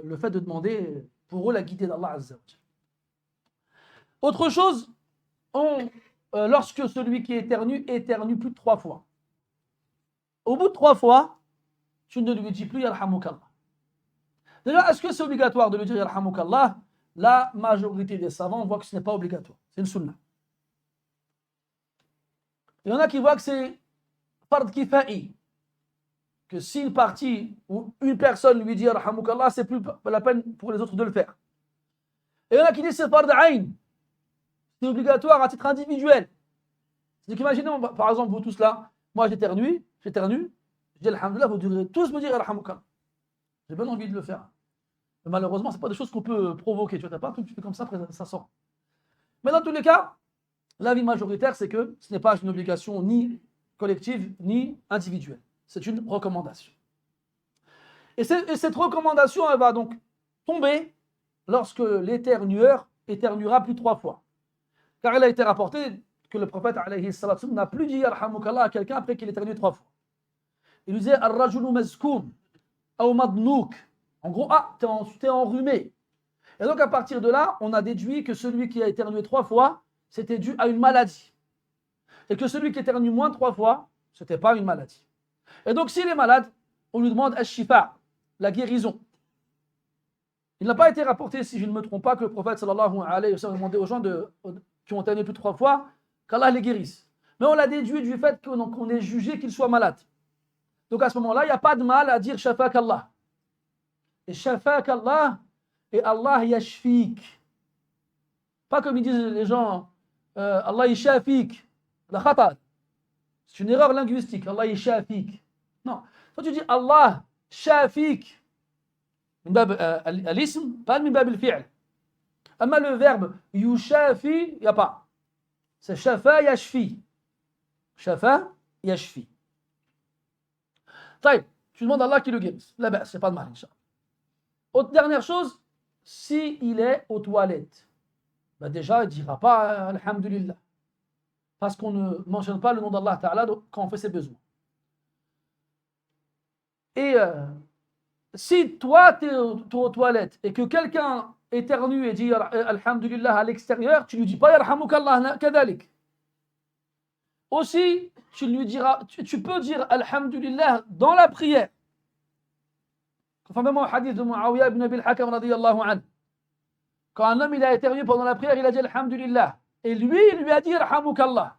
le fait de demander pour eux la guidée d'Allah Azza wa Jalla. Autre chose, lorsque celui qui éternue plus de 3 fois. Au bout de 3 fois, tu ne lui dis plus Yarhamukallah. Déjà, est-ce que c'est obligatoire de lui dire Yarhamukallah? La majorité des savants voient que ce n'est pas obligatoire. C'est une sunna. Il y en a qui voient que c'est fard kifa'i. Que si une partie ou une personne lui dit Yarhamukallah, c'est plus la peine pour les autres de le faire. Et il y en a qui disent c'est fard ayn. C'est obligatoire à titre individuel. C'est-à-dire qu'imaginez, par exemple, vous tous là, moi j'éternue, je dis Alhamdulillah, vous devrez tous me dire Yarhamukallah. J'ai bien envie de le faire. Mais malheureusement, ce n'est pas des choses qu'on peut provoquer. Tu n'as pas un truc, tu fais comme ça, après ça sort. Mais dans tous les cas, l'avis majoritaire, c'est que ce n'est pas une obligation ni collective, ni individuelle. C'est une recommandation. Et cette recommandation, elle va donc tomber lorsque l'éternueur éternuera plus de 3 fois. Car il a été rapporté que le prophète alayhi salatu n'a plus dit Yarhamukallah à quelqu'un après qu'il éternue 3 fois. Il lui disait Ar-rajulu mazkoum ou madnouk. En gros, t'es enrhumé. Et donc à partir de là, on a déduit que celui qui a éternué 3 fois, c'était dû à une maladie. Et que celui qui éternue moins de 3 fois, ce n'était pas une maladie. Et donc s'il est malade, on lui demande ash-shifa, la guérison. Il n'a pas été rapporté, si je ne me trompe pas, que le prophète sallallahu alayhi wa sallam demandait aux gens qui ont éternué plus de 3 fois qu'Allah les guérisse. Mais on l'a déduit du fait qu'on ait jugé qu'il soit malade. Donc à ce moment-là, il n'y a pas de mal à dire shafak Allah. Et shafak Allah et Allah yashfik. Pas comme ils disent les gens Allah yashfik. La khata. C'est une erreur linguistique. Allah yashfik. Non. Quand tu dis Allah shafik, min bab al-ism, pas min bab al-fi'l. Amma le verbe yushafi, il n'y a pas. C'est shafa yashfi. Shafa yashfi. Taïb, tu demandes à Allah qui le guérisse. Là-bas, c'est pas de mal, Inch'Allah. Autre dernière chose, s'il est aux toilettes, ben déjà, il ne dira pas Alhamdulillah. Parce qu'on ne mentionne pas le nom d'Allah Ta'ala quand on fait ses besoins. Et si toi, tu es aux toilettes et que quelqu'un éternue et dit Alhamdulillah à l'extérieur, tu ne lui dis pas Yarhamukallah kadalik. Aussi, tu peux dire Alhamdulillah dans la prière. Conformément au hadith de Muawiyah ibn Abi al-Hakam radiyallahu anhu. Quand un homme il a éternué pendant la prière, il a dit Alhamdulillah. Et lui, il lui a dit Yarhamukallah.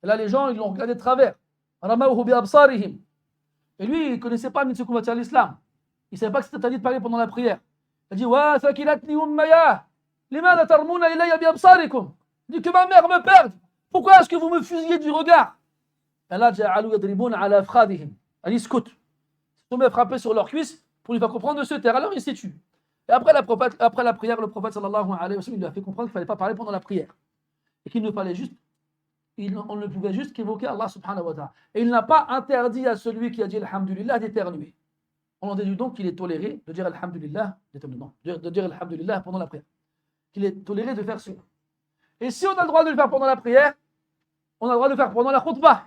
Et là, les gens, ils l'ont regardé de travers. Ramawhu bi absarihim. Et lui, il ne connaissait pas ni de se convertir à l'islam. Il ne savait pas que c'était interdit de parler pendant la prière. Il a dit Wa thakilatni ummaya. Limada tarmuna ilayya bi absarikum. Il dit que ma mère me perde. Pourquoi est-ce que vous me fusillez du regard? Et là, ja'alu yadribuna ala afkhadihim. Ali scout. Ils sont frapper sur leurs cuisses pour lui faire comprendre de se taire. Alors il s'est tué. Et après la prière, le prophète sallallahu alayhi wa sallam, il lui a fait comprendre qu'il ne fallait pas parler pendant la prière. Et qu'il ne fallait juste, on ne pouvait juste qu'évoquer Allah subhanahu wa ta'ala. Et il n'a pas interdit à celui qui a dit alhamdulillah d'éternuer. On en déduit donc qu'il est toléré de dire alhamdulillah, de dire alhamdulillah pendant la prière. Qu'il est toléré de faire cela. Et si on a le droit de le faire pendant la prière, on a le droit de le faire pendant la khutbah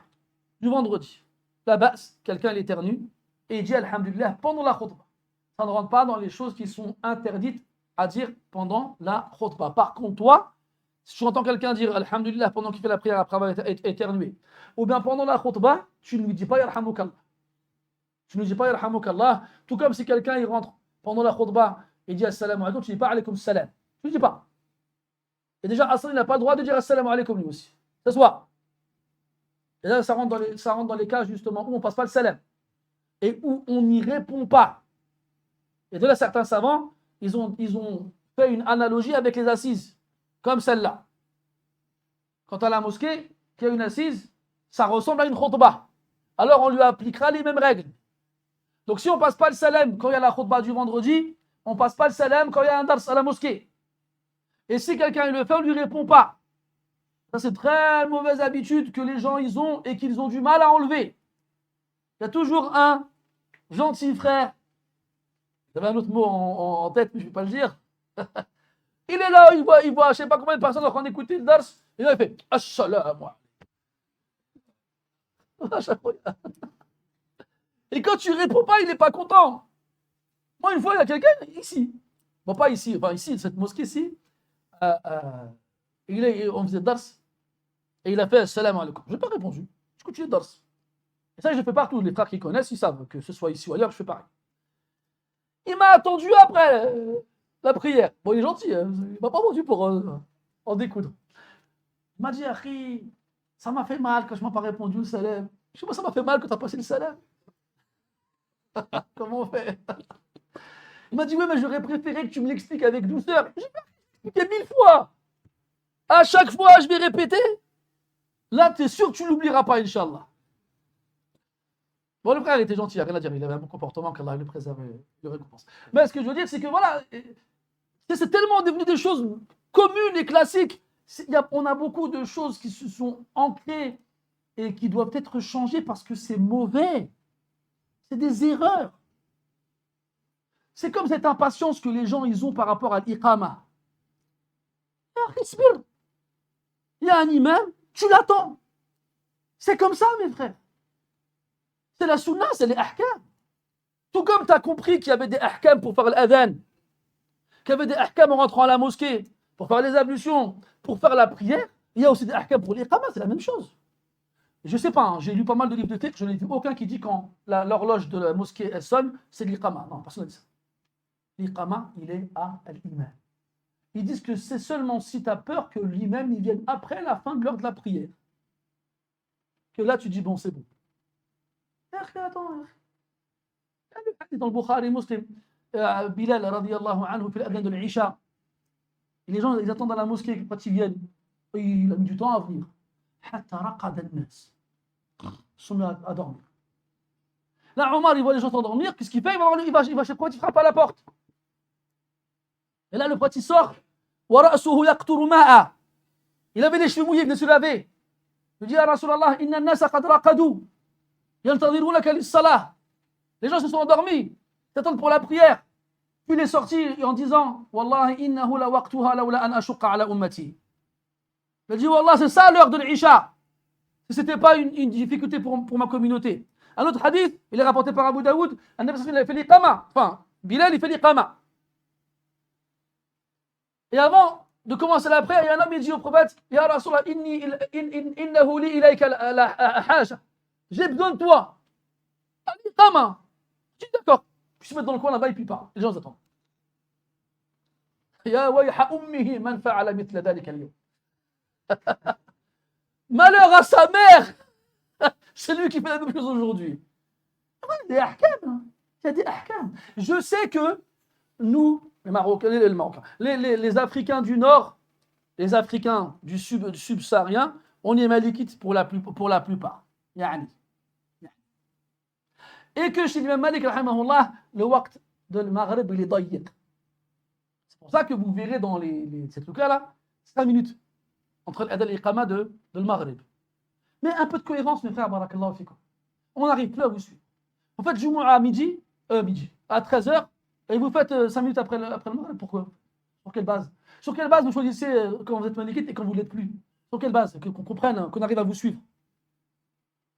du vendredi. Là-bas, quelqu'un l'éternue et il dit alhamdulillah pendant la khutbah. Ça ne rentre pas dans les choses qui sont interdites à dire pendant la khutbah. Par contre, toi, si tu entends quelqu'un dire alhamdulillah pendant qu'il fait la prière après avoir éternué, ou bien pendant la khutbah, tu ne lui dis pas yarhamukallah. Tu ne dis pas yarhamukallah, tout comme si quelqu'un il rentre pendant la khutbah et dit assalamu alaikum, tu ne dis pas alaykum salam. Tu ne dis pas. Et déjà, Hassan, il n'a pas le droit de dire assalamu alaikum lui aussi. C'est soit. Et là, ça rentre dans les cas justement où on ne passe pas le salam et où on n'y répond pas. Et de là, certains savants, ils ont fait une analogie avec les assises, comme celle-là. Quand à la mosquée, qu'il y a une assise, ça ressemble à une khutbah. Alors on lui appliquera les mêmes règles. Donc si on ne passe pas le salam quand il y a la khutbah du vendredi, on ne passe pas le salam quand il y a un dars à la mosquée. Et si quelqu'un le fait, on ne lui répond pas. Ça, c'est très mauvaise habitude que les gens ils ont et qu'ils ont du mal à enlever. Il y a toujours un gentil frère. J'avais un autre mot en tête, mais je ne vais pas le dire. Il est là, il voit je ne sais pas combien de personnes en train d'écouter le dars. Et là, il fait assalamu alaikum. Et quand tu ne réponds pas, il n'est pas content. Moi, une fois, il y a quelqu'un ici. Bon, pas ici, enfin ici, cette mosquée-ci. On faisait dars. Et il a fait assalamu alaikum. Je n'ai pas répondu. Je continue le dars. Et ça, je le fais partout. Les frères qui connaissent, ils savent que ce soit ici ou ailleurs, je fais pareil. Il m'a attendu après la prière. Bon, il est gentil. Il ne m'a pas attendu pour en découdre. Il m'a dit, Akhi, ça m'a fait mal quand je ne m'ai pas répondu le salam. Je sais pas, ça m'a fait mal quand tu as passé le salam. Comment on fait? Il m'a dit, oui, mais j'aurais préféré que tu me l'expliques avec douceur. J'ai expliqué 1000 fois. À chaque fois, je vais répéter. Là, tu es sûr que tu ne l'oublieras pas, Inch'Allah. Bon, le frère était gentil, il n'y a rien à dire. Il avait un bon comportement, qu'Allah le préserve et le récompense. Mais ce que je veux dire, c'est que voilà, c'est tellement devenu des choses communes et classiques. On a beaucoup de choses qui se sont ancrées et qui doivent être changées parce que c'est mauvais. C'est des erreurs. C'est comme cette impatience que les gens ils ont par rapport à l'iqama. Il y a un imam, tu l'attends. C'est comme ça, mes frères. C'est la sunna, c'est les ahkam. Tout comme tu as compris qu'il y avait des ahkam pour faire l'adhan, qu'il y avait des ahkam en rentrant à la mosquée, pour faire les ablutions, pour faire la prière, il y a aussi des ahkam pour l'iqama, c'est la même chose. Je ne sais pas, j'ai lu pas mal de livres de fiqh, je n'ai vu aucun qui dit quand l'horloge de la mosquée elle sonne, c'est l'iqama. Non, personne ne dit ça. L'iqama, il est à l'imam. Ils disent que c'est seulement si tu as peur que l'imam il vienne après la fin de l'heure de la prière. Que là tu dis bon, c'est bon. Attends. Dans le Bukhari Muslim, Bilal radiyallahu anhu fait l'adhan de l'Isha. Et les gens ils attendent dans la mosquée quand ils viennent. Il a mis du temps à venir. حتى رقد الناس. Ils sont mis à dormir. Là, Omar, il voit les gens s'endormir. Qu'est-ce qu'il fait? Il va chez le prophète, il frappe à la porte. Et là, le prophète, il sort. وَرَأْسُهُ يَقْطُرُ مَاءً. Il avait les cheveux mouillés, il venait se laver. Il dit, Ya Rasulallah, inna an-nasa qad raqadu. Yantadhirunaka lis-salah. Les gens se sont endormis. Ils attendent pour la prière. Puis il est sorti en disant, Wallahi innahu la waqtuha lawla an ashuqqa ala ummati. Il dit, Wallah, c'est ça l'heure de l'Isha. Si ce n'était pas une difficulté pour ma communauté. Un autre hadith, il est rapporté par Abu Daoud, un Nabi il a fait l'iqama. Enfin, Bilal, il fait l'iqama. Et avant de commencer la prière, il y a un homme qui dit au prophète, Ya Rasulallah, innahu li ilayka la haja. J'ai besoin de toi. L'iqama. Je dis d'accord. Puis se mettre dans le coin là-bas et puis parle. Les gens attendent. Ya wayha ummihi man fa'ala mithla dhalika al-yawm. Malheur à sa mère. C'est lui qui fait la même chose aujourd'hui. Il y a des ahkam. Il y a des ahkam. Je sais que nous, les Marocains, les Africains du Nord, les Africains du subsaharien, on est malikites pour la plupart. Yani. Et que chez l'imam Malik, rahimahullah, le waqt de Maghreb, il est dayiq. pour ça que vous verrez dans ces trucs-là, 5 minutes entre l'adhan et l'iqama de le Maghrib. Mais un peu de cohérence, mes frères, barakallahu fikum. On n'arrive plus à vous suivre. Vous faites Jumu'ah à midi, à 13h, et vous faites 5 minutes après le Maghrib. Pourquoi? Sur quelle base? Sur quelle base vous choisissez quand vous êtes malikite et quand vous ne l'êtes plus? Sur quelle base? Qu'on comprenne, qu'on arrive à vous suivre.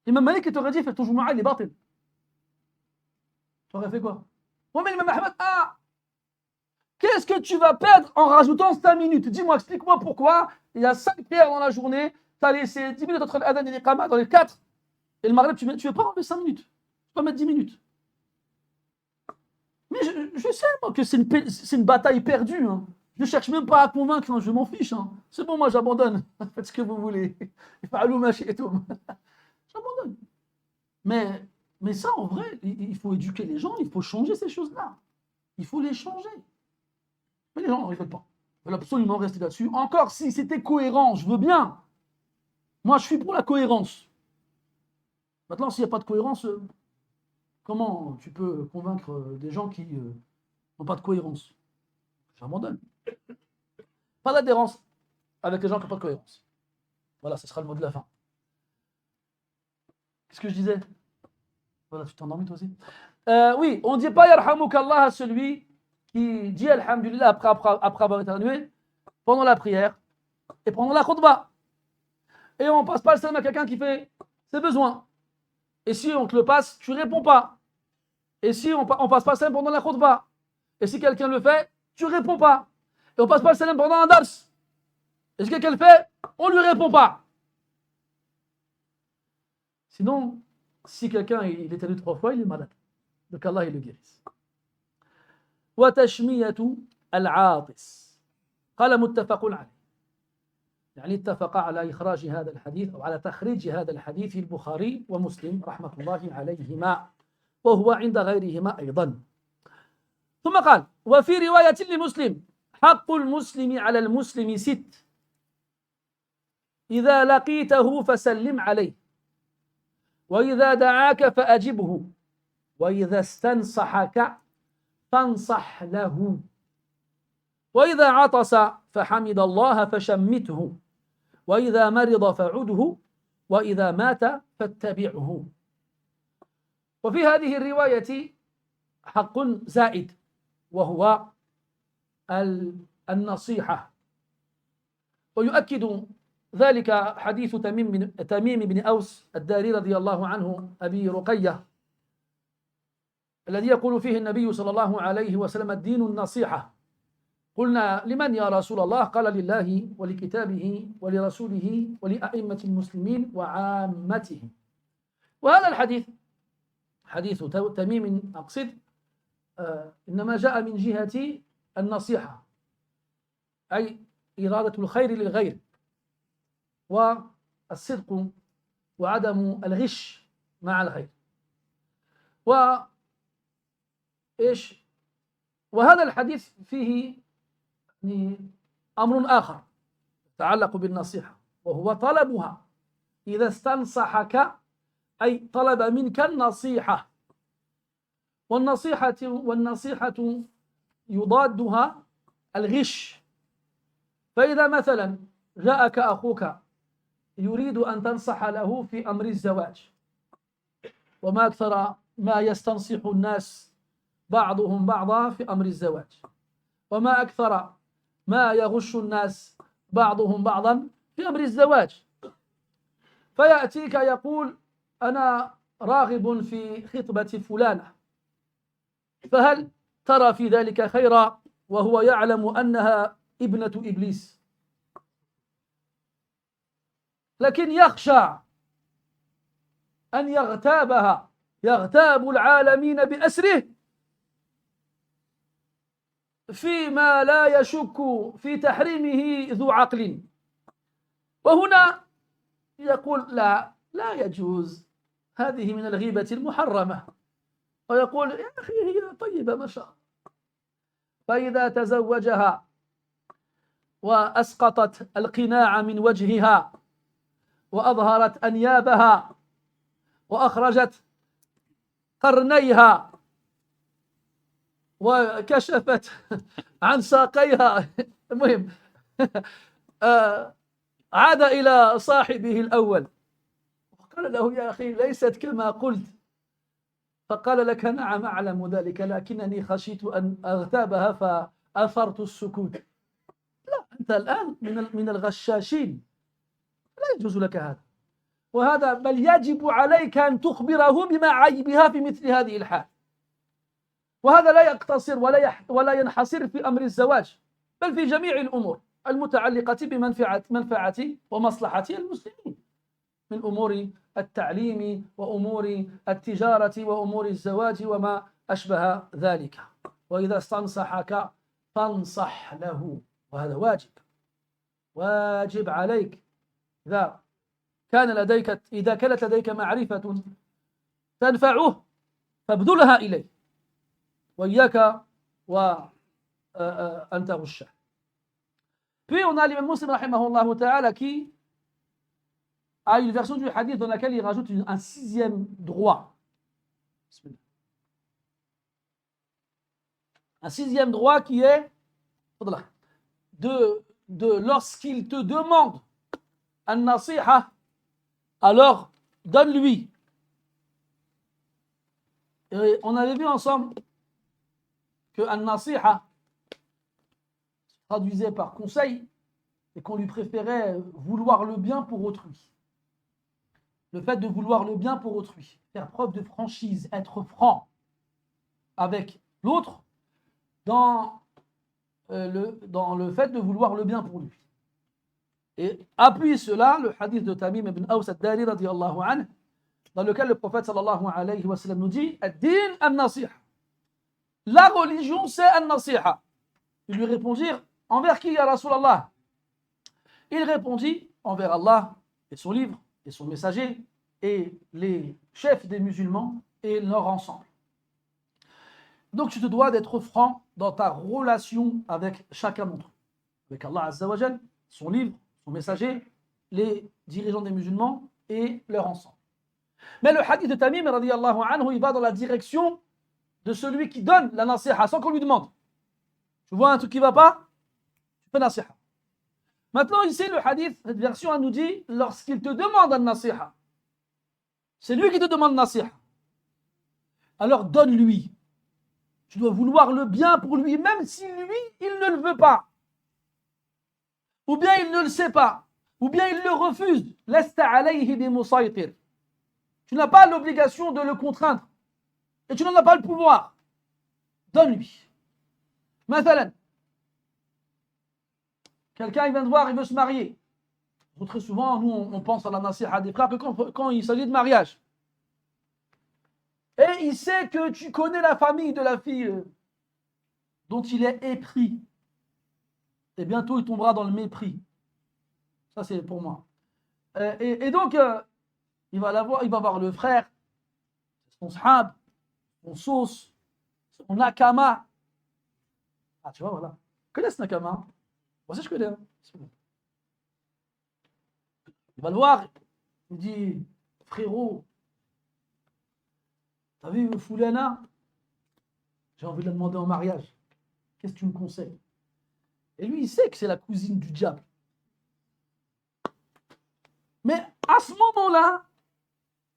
L'imam Malik t'aurait dit, fais ton Jumu'ah, il est batil. Tu aurais fait quoi? Ouais, mais l'imam Ahmed, qu'est-ce que tu vas perdre en rajoutant 5 minutes? Dis-moi, explique-moi pourquoi. Il y a 5 prières dans la journée, tu as laissé 10 minutes entre l'adhan et l'iqama dans les 4. Et le Maghrib, tu ne veux pas enlever 5 minutes. Tu peux mettre 10 minutes. Mais je sais, moi, que c'est une bataille perdue. Hein. Je ne cherche même pas à convaincre, hein, je m'en fiche. Hein. C'est bon, moi, j'abandonne. Faites ce que vous voulez. J'abandonne. Mais ça, en vrai, il faut éduquer les gens, il faut changer ces choses-là. Il faut les changer. Mais les gens, ils ne veulent pas. Ils veulent absolument rester là-dessus. Encore, si c'était cohérent, je veux bien. Moi, je suis pour la cohérence. Maintenant, s'il n'y a pas de cohérence, comment tu peux convaincre des gens qui n'ont pas de cohérence? J'abandonne. Pas d'adhérence avec les gens qui n'ont pas de cohérence. Voilà, ce sera le mot de la fin. Qu'est-ce que je disais? Voilà, tu t'es endormi toi aussi? Oui, on ne dit pas Yarhamukallah à celui qui dit Alhamdulillah après avoir éternué pendant la prière et pendant la khutbah. Et on ne passe pas le salam à quelqu'un qui fait ses besoins. Et si on te le passe, tu ne réponds pas. Et si on passe pas le salam pendant la khutbah. Et si quelqu'un le fait, tu ne réponds pas. Et on passe pas le salam pendant un dars. Et si quelqu'un le fait, on ne lui répond pas. Sinon, si quelqu'un il éternue 3 fois, il est malade. Donc Allah il le guérisse. وتشمية العاطس قال متفق عليه يعني اتفق على إخراج هذا الحديث أو على تخريج هذا الحديث البخاري ومسلم رحمة الله عليهما وهو عند غيرهما أيضا ثم قال وفي رواية لمسلم حق المسلم على المسلم 6 إذا لقيته فسلم عليه وإذا دعاك فأجبه وإذا استنصحك فانصح له وإذا عطس فحمد الله فشمته وإذا مرض فعده وإذا مات فاتبعه وفي هذه الرواية حق زائد وهو النصيحة ويؤكد ذلك حديث تميم بن أوس الداري رضي الله عنه أبي رقية الذي يقول فيه النبي صلى الله عليه وسلم الدين النصيحة قلنا لمن يا رسول الله قال لله ولكتابه ولرسوله ولأئمة المسلمين وعامتهم وهذا الحديث حديث تميم أقصد إنما جاء من جهة النصيحة أي إرادة الخير للغير والصدق وعدم الغش مع الغير وهذا الحديث فيه أمر آخر يتعلق بالنصيحة وهو طلبها إذا استنصحك أي طلب منك النصيحة والنصيحة يضادها الغش فإذا مثلا جاءك أخوك يريد أن تنصح له في أمر الزواج وما أكثر ما يستنصح الناس بعضهم بعضا في أمر الزواج وما أكثر ما يغش الناس بعضهم بعضا في أمر الزواج فيأتيك يقول أنا راغب في خطبة فلانة فهل ترى في ذلك خيرا وهو يعلم أنها ابنة إبليس لكن يخشى أن يغتابها يغتاب العالمين بأسره فيما لا يشك في تحريمه ذو عقل وهنا يقول لا يجوز هذه من الغيبة المحرمة ويقول يا أخي هي طيبة ما شاء الله فإذا تزوجها وأسقطت القناع من وجهها وأظهرت أنيابها وأخرجت قرنيها وكشفت عن ساقيها المهم عاد إلى صاحبه الأول وقال له يا أخي ليست كما قلت فقال لك نعم أعلم ذلك لكنني خشيت أن أغتابها فأثرت السكوت. لا أنت الآن من الغشاشين لا يجوز لك هذا وهذا بل يجب عليك أن تخبره بما عيبها في مثل هذه الحال. وهذا لا يقتصر ولا ينحصر في أمر الزواج بل في جميع الأمور المتعلقة بمنفعة ومصلحة المسلمين من أمور التعليم وأمور التجارة وأمور الزواج وما أشبه ذلك. وإذا استنصحك فانصح له وهذا واجب عليك. إذا كانت لديك معرفة تنفعه فابذلها إليه وإياك وأن تغشه. Puis on a l'imam Muslim rahimahullah ta'ala qui a une version du hadith dans laquelle il rajoute un sixième droit. Un sixième droit qui est de lorsqu'il te demande un nasiha, alors donne-lui. Et on avait vu ensemble que un nasiha traduisait par conseil et qu'on lui préférait vouloir le bien pour autrui. Le fait de vouloir le bien pour autrui, faire preuve de franchise, être franc avec l'autre dans le fait de vouloir le bien pour lui. Et appuie cela le hadith de Tamim ibn Aws ad-Dari radiyallahu anhu, dans lequel le prophète sallallahu alayhi wa sallam nous dit ad-din an-nasiha. La religion c'est an-nasiha. Ils lui répondirent envers qui ya Rasulallah? Il répondit envers Allah et son livre et son messager et les chefs des musulmans et leur ensemble. Donc tu te dois d'être franc dans ta relation avec chacun d'entre eux, avec Allah Azza wa Jal, son livre, son messager, les dirigeants des musulmans et leur ensemble. Mais le hadith de Tamim radiyallahu anhu, il va dans la direction de celui qui donne la nasiha sans qu'on lui demande. Tu vois un truc qui ne va pas, tu fais nasiha. Maintenant ici le hadith, cette version elle nous dit lorsqu'il te demande un nasiha, c'est lui qui te demande nasiha, alors donne-lui. Tu dois vouloir le bien pour lui, même si lui, il ne le veut pas. Ou bien il ne le sait pas. Ou bien il le refuse. Lasta alayhi bi musaytir. Tu n'as pas l'obligation de le contraindre. Et tu n'en as pas le pouvoir. Donne-lui. Mathalan, quelqu'un il vient te voir, il veut se marier. Très souvent, nous, on pense à la nasiha des frères que quand il s'agit de mariage. Et il sait que tu connais la famille de la fille dont il est épris. Et bientôt il tombera dans le mépris. Ça c'est pour moi. Et donc il va voir le frère, son sahab, son sauce, son nakama. Ah tu vois voilà. Connais ce nakama? Moi aussi je connais. Hein. Il va le voir, il dit frérot, t'as vu Foulana? J'ai envie de la demander en mariage. Qu'est-ce que tu me conseilles? Et lui, il sait que c'est la cousine du diable. Mais à ce moment-là,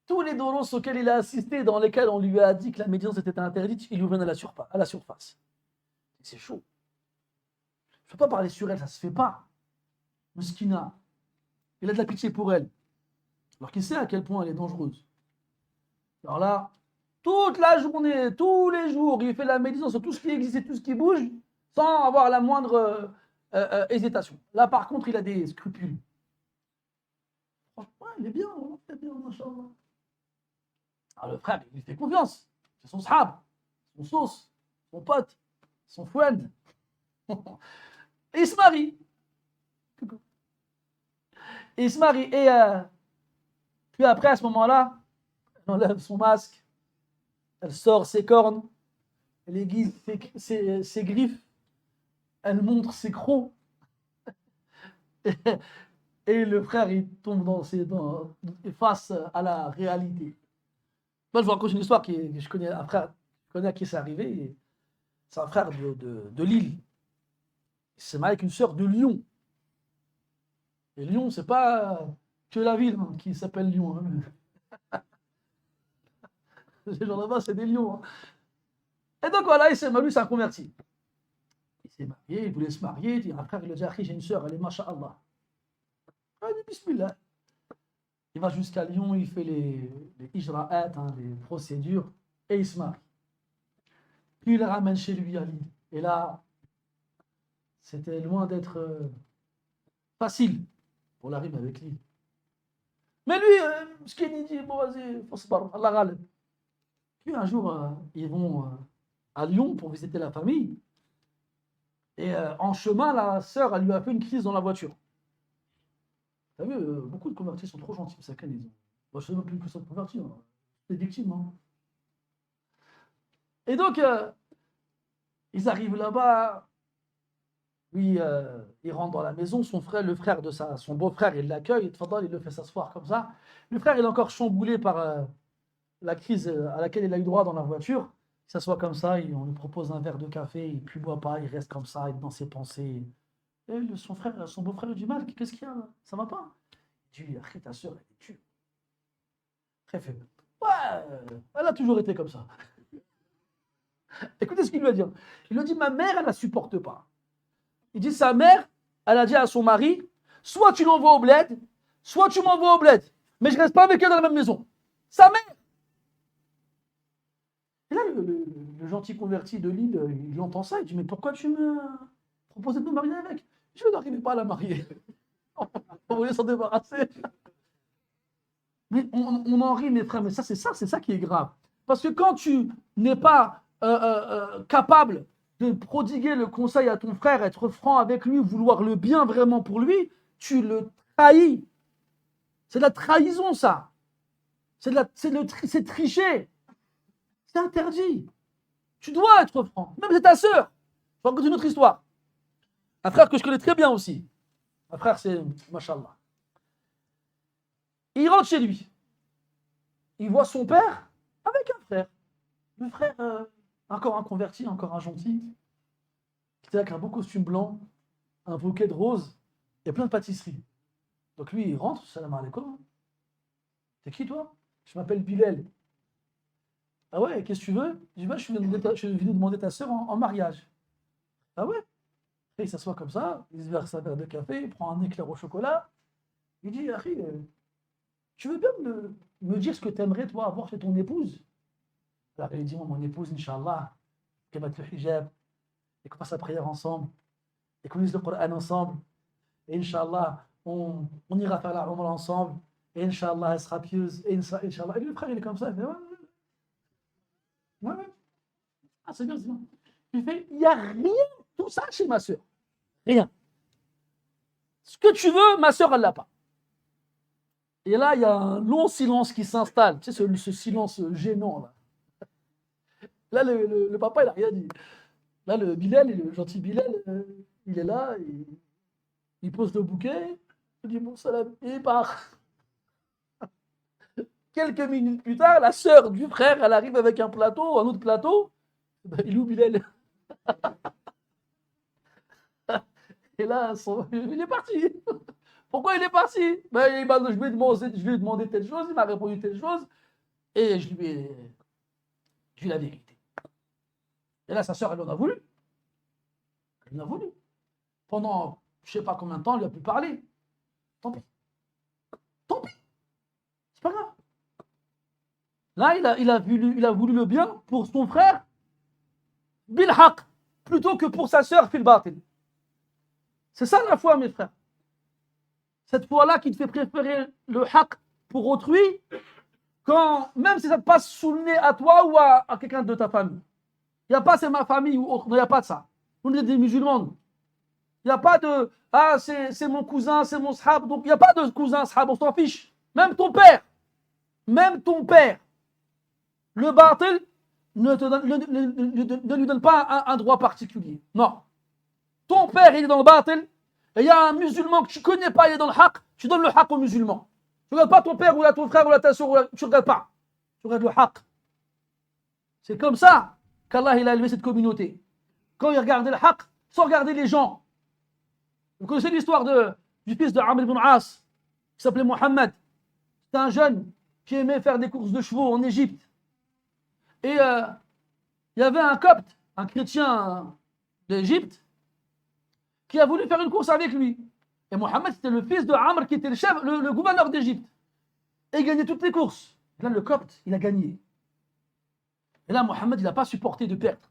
tous les doros auxquels il a assisté, dans lesquels on lui a dit que la médisance était interdite, il lui reviennent à la surface. C'est chaud. Je ne peux pas parler sur elle, ça ne se fait pas. Meskina, il a de la pitié pour elle. Alors qu'il sait à quel point elle est dangereuse. Alors là, toute la journée, tous les jours, il fait la médisance sur tout ce qui existe et tout ce qui bouge, sans avoir la moindre hésitation. Là, par contre, il a des scrupules. Franchement, il est bien, machallah. Alors le frère, il fait confiance. C'est son sahab, son sauce, son pote, son friend. Et il se marie. Et il se marie. Et puis après, à ce moment-là, elle enlève son masque, elle sort ses cornes, elle aiguise ses griffes, elle montre ses crocs. Et le frère, il tombe face à la réalité. Moi, je vous raconte une histoire que je connais, un frère, je connais à qui c'est arrivé. c'est un frère de Lille. Il s'est marié avec une sœur de Lyon. Et Lyon, c'est pas que la ville qui s'appelle Lyon. Hein. Les gens là-bas, c'est des lions. Hein. Et donc voilà, lui, c'est un converti. Il s'est marié, il voulait se marier. Il dit, un frère, il a dit, ah, j'ai une sœur, elle est masha'Allah. Il dit, bismillah. Il va jusqu'à Lyon, il fait les ijra'at, hein, les procédures, et il se marie. Puis il la ramène chez lui à Lille. Et là, c'était loin d'être facile pour l'arriver avec lui. Mais lui, ce qu'il dit, bon, vas-y, faut se battre, Allah ghalib. Puis un jour, ils vont à Lyon pour visiter la famille. Et en chemin, la sœur, elle lui a fait une crise dans la voiture. T'as vu, beaucoup de convertis sont trop gentils, ça canise. Moi, je sais même plus que ça de convertis, hein. C'est des victimes. Hein. Et donc, ils arrivent là-bas. Lui, il rentre dans la maison. Son frère, le frère de son beau-frère, il l'accueille. Il le fait s'asseoir comme ça. Le frère, il est encore chamboulé par la crise à laquelle il a eu droit dans la voiture. Il s'assoit comme ça, on lui propose un verre de café, il ne plus boit pas, il reste comme ça, il est dans ses pensées. Et son beau-frère lui dit, mal, qu'est-ce qu'il y a là? Ça va pas? Il dit, arrête, ta soeur, elle est tue. Très fait, ouais, elle a toujours été comme ça. Écoutez ce qu'il lui a dit. Il lui a dit, ma mère, elle la supporte pas. Il dit, sa mère, elle a dit à son mari, soit tu l'envoies au bled, soit tu m'envoies au bled. Mais je ne reste pas avec elle dans la même maison. Sa mère. Et là, le gentil converti de Lille, il entend ça, il dit, mais pourquoi tu me proposais de me marier avec? Je n'arrivais pas à la marier. On voulait s'en débarrasser. Mais on en rit, mes frères, mais c'est ça qui est grave. Parce que quand tu n'es pas capable de prodiguer le conseil à ton frère, être franc avec lui, vouloir le bien vraiment pour lui, tu le trahis. C'est de la trahison, ça. C'est tricher. C'est interdit. Tu dois être franc. Même c'est ta sœur. Je vais raconter une autre histoire. Un frère que je connais très bien aussi. Un frère, c'est Mashallah. Il rentre chez lui. Il voit son père avec un frère. Le frère, encore un converti, encore un gentil, qui était avec un beau costume blanc, un bouquet de roses et plein de pâtisseries. Donc lui, il rentre, salam alaikum. T'es qui toi? Je m'appelle Bilal. Ah ouais, qu'est-ce que tu veux? Je dis, bah, je suis venu demander ta sœur en mariage. Ah ouais? Et il s'assoit comme ça, il se verse un verre de café, il prend un éclair au chocolat. Il dit, Harry, tu veux bien me dire ce que tu aimerais, toi, avoir chez ton épouse? Alors il dit, moi, mon épouse, Inch'Allah, qu'elle mette le hijab, et qu'on fasse la prière ensemble, et qu'on lise le Coran ensemble, et Inch'Allah, on ira faire la Umrah ensemble, et Inch'Allah, elle sera pieuse, et Inch'Allah. Et le frère, il est comme ça, il fait, ouais. Ah, c'est bien, c'est bien. Il fait, il n'y a rien, tout ça chez ma soeur. Rien. Ce que tu veux, ma soeur, elle l'a pas. Et là, il y a un long silence qui s'installe. Tu sais, ce silence gênant, là. Là, le papa, il n'a rien dit. Là, le Bilal, le gentil Bilal, il est là, il pose le bouquet, il dit bon salam, et il part. Quelques minutes plus tard, la sœur du frère, elle arrive avec un plateau, un autre plateau. Ben, il est où Bilal? Et là, il est parti. Pourquoi il est parti? Ben, je lui ai demandé telle chose, il m'a répondu telle chose, et je lui ai dit la vérité. Et là, sa sœur, elle en a voulu. Elle en a voulu. Pendant, je ne sais pas combien de temps, elle lui a pu parler. Tant pis. Tant pis. C'est pas grave. Là, il a voulu le bien pour son frère, bil haq, plutôt que pour sa sœur, fil batil. C'est ça la foi, mes frères. Cette foi-là qui te fait préférer le haq pour autrui, même si ça te passe sous le nez à toi ou à quelqu'un de ta famille. Il n'y a pas c'est ma famille ou autre, il n'y a pas de ça. On est des musulmans. Il n'y a pas de c'est mon cousin, c'est mon sahab. Donc il n'y a pas de cousin, sahab, on s'en fiche. Même ton père, le batil ne lui donne pas un droit particulier. Non. Ton père, il est dans le batil, et il y a un musulman que tu ne connais pas, il est dans le haq, tu donnes le haq au musulman. Tu ne regardes pas ton père ou ton frère ou ta soeur, tu ne regardes pas. Tu regardes le haq. C'est comme ça qu'Allah il a élevé cette communauté. quand il regardait le haqq, sans regarder les gens. Vous connaissez l'histoire du fils de Amr ibn As, qui s'appelait Mohammed. C'était un jeune qui aimait faire des courses de chevaux en Égypte. Et il y avait un copte, un chrétien d'Égypte, qui a voulu faire une course avec lui. Et Mohammed, c'était le fils de Amr, qui était le chef, le gouverneur d'Égypte. Et il gagnait toutes les courses. Et là, le copte, il a gagné. Et là, Mohammed, il n'a pas supporté de perdre.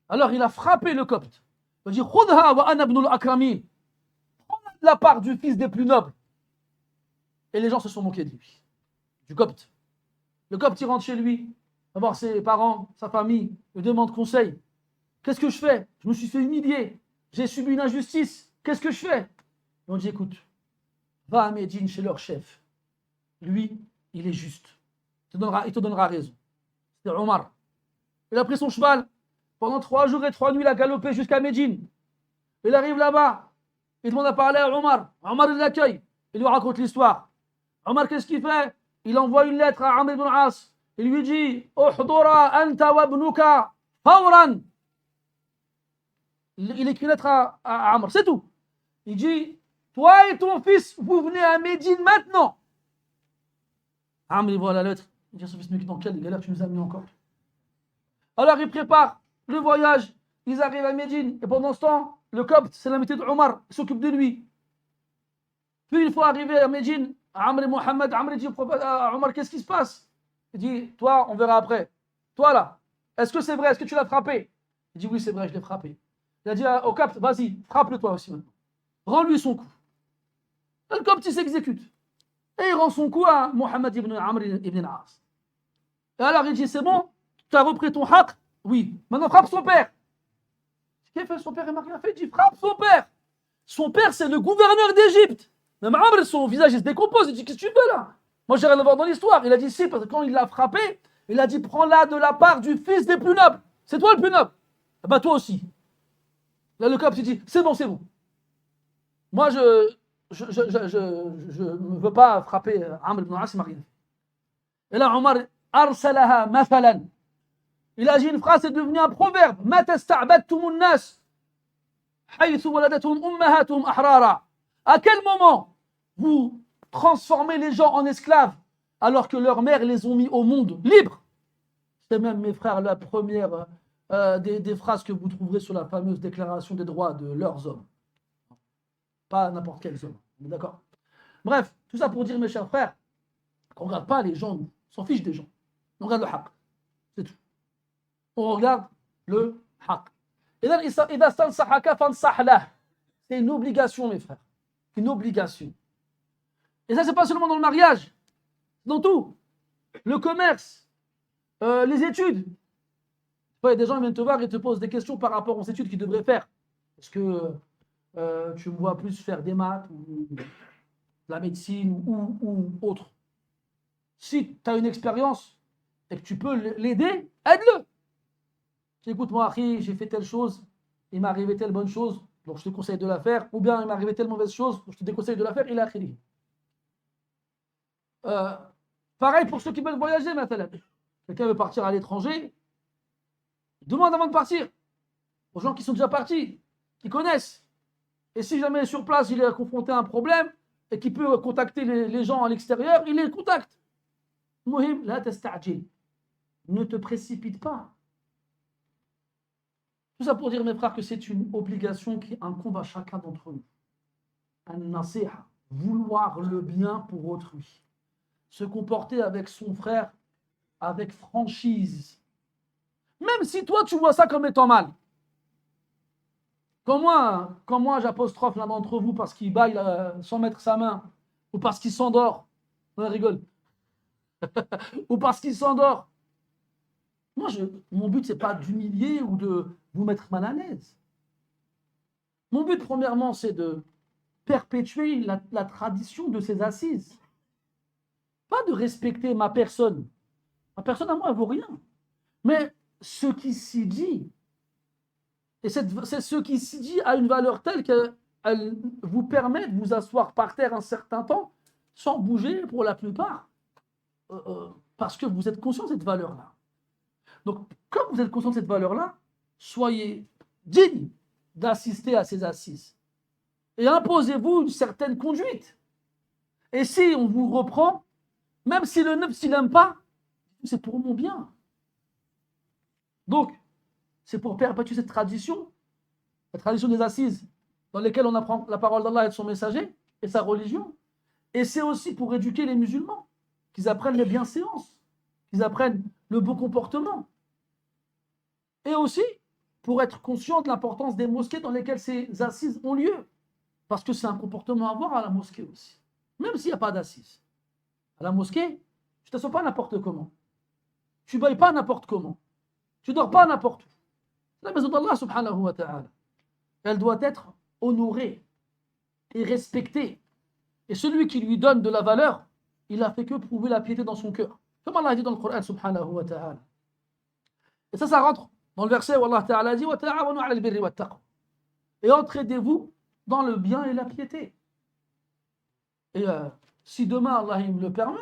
Alors, il a frappé le copte. Il a dit, Khudha wa ana ibnul akramin. Prends de la part du fils des plus nobles. Et les gens se sont moqués de lui, du copte. Le copte, il rentre chez lui, va voir ses parents, sa famille, lui demande conseil. Qu'est-ce que je fais? Je me suis fait humilier. J'ai subi une injustice. Qu'est-ce que je fais? Ils ont dit, écoute, va à Médine chez leur chef. Lui, il est il te donnera raison. C'était Omar. Il a pris son cheval. Pendant 3 jours et 3 nuits, il a galopé jusqu'à Médine. Il arrive là-bas. Il demande à parler à Omar. Omar, il l'accueille. Il lui raconte l'histoire. Omar, qu'est-ce qu'il fait? Il envoie une lettre à Amr ibn As. Il lui dit, Uhdura anta wa ibnuka fawran. Il écrit une lettre à Amr, c'est tout. Il dit, toi et ton fils, vous venez à Médine maintenant. Amr, il voit la lettre. Il dit à son fils, mais dans quelle galère tu nous as mis encore? Alors il prépare le voyage. Ils arrivent à Médine. Et pendant ce temps, le copte, c'est l'amitié d'Omar, il s'occupe de lui. Puis une fois arrivé à Médine, Amr et Mohammed, Amr dit à Omar, qu'est-ce qui se passe? Il dit, toi, on verra après. Toi là, est-ce que c'est vrai? Est-ce que tu l'as frappé? Il dit, oui, c'est vrai, je l'ai frappé. Il a dit au copte, vas-y, frappe-le toi aussi maintenant. Rends-lui son coup. Et le copte, il s'exécute. Et il rend son coup à Mohammed ibn Amr ibn As. Et alors il dit, c'est bon, tu as repris ton haqq? Oui. Maintenant, frappe son père. Qu'est-ce qu'il fait? Son père, il m'a rien fait. Il dit, frappe son père. Son père, c'est le gouverneur d'Égypte. Même Amr, son visage, il se décompose. Il dit, qu'est-ce que tu fais là? Moi, j'ai rien à voir dans l'histoire. Il a dit, si, parce que quand il l'a frappé, il a dit, prends-la de la part du fils des plus nobles. C'est toi le plus noble. Eh ben, toi aussi. Là, le copte, il dit, c'est bon, c'est bon. Moi, je ne veux pas frapper Amr ibn As, il m'a rien fait. Et là, Omar, arsalaha mathalan. Il a dit une phrase, c'est devenu un proverbe. Mata sta'badtumun nas haythu waladatuhum ummahatuhum ahrara. À quel moment vous transformez les gens en esclaves alors que leurs mères les ont mis au monde libres? C'est même, mes frères, la première des phrases que vous trouverez sur la fameuse déclaration des droits de leurs hommes. Pas n'importe quels hommes. D'accord? Bref, tout ça pour dire, mes chers frères, qu'on ne regarde pas les gens, on s'en fiche des gens. On regarde le haqq. C'est tout. On regarde le haqq. Et là, c'est une obligation, mes frères. Une obligation. Et ça, c'est pas seulement dans le mariage, dans tout. Le commerce, les études. Il y a des gens qui viennent te voir et te posent des questions par rapport aux études qu'ils devraient faire. Est-ce que tu me vois plus faire des maths ou de la médecine ou autre? Si tu as une expérience et que tu peux l'aider, aide-le. Écoute, moi, j'ai fait telle chose, il m'est arrivé telle bonne chose, donc je te conseille de la faire, ou bien il m'est arrivé telle mauvaise chose, donc je te déconseille de la faire, il a akhiri. Pareil pour ceux qui veulent voyager maintenant. Quelqu'un veut partir à l'étranger, demande avant de partir aux gens qui sont déjà partis, qui connaissent. Et si jamais sur place il est confronté à un problème et qu'il peut contacter les gens à l'extérieur, il les contacte. Mohim, la tasta'jil. Ne te précipite pas. Tout ça pour dire, mes frères, que c'est une obligation qui incombe à chacun d'entre nous. An-nasiha, vouloir le bien pour autrui. Se comporter avec son frère avec franchise. Même si toi, tu vois ça comme étant mal. Quand moi j'apostrophe l'un d'entre vous parce qu'il baille sans mettre sa main, ou parce qu'il s'endort, on rigole, ou parce qu'il s'endort, moi, mon but, c'est pas d'humilier ou de vous mettre mal à l'aise. Mon but, premièrement, c'est de perpétuer la tradition de ces assises. Pas de respecter ma personne. Ma personne à moi, elle vaut rien. Mais ce qui s'y dit, et ce qui s'y dit a une valeur telle qu'elle vous permet de vous asseoir par terre un certain temps, sans bouger pour la plupart, parce que vous êtes conscient de cette valeur-là. Donc, comme vous êtes conscient de cette valeur-là, soyez dignes d'assister à ces assises. Et imposez-vous une certaine conduite. Et si on vous reprend, même si le nefs, s'il n'aime pas, c'est pour mon bien. Donc, c'est pour perpétuer cette tradition, la tradition des assises, dans lesquelles on apprend la parole d'Allah et de son messager, et sa religion. Et c'est aussi pour éduquer les musulmans, qu'ils apprennent les bienséances, qu'ils apprennent le bon comportement. Et aussi pour être conscient de l'importance des mosquées dans lesquelles ces assises ont lieu. Parce que c'est un comportement à avoir à la mosquée aussi. Même s'il n'y a pas d'assises. À la mosquée, tu ne t'assois pas n'importe comment. Tu ne bailles pas n'importe comment. Tu ne dors pas n'importe où. C'est la maison d'Allah subhanahu wa ta'ala. Elle doit être honorée et respectée. Et celui qui lui donne de la valeur, il a fait que prouver la piété dans son cœur. Comme Allah a dit dans le Coran subhanahu wa ta'ala. Et ça rentre dans le verset où Allah ta'ala dit وَتَعَاوَنُوا عَلَى الْبِرِّ وَالتَّقْوَى. Et entraidez-vous dans le bien et la piété. Et si demain Allah il me le permet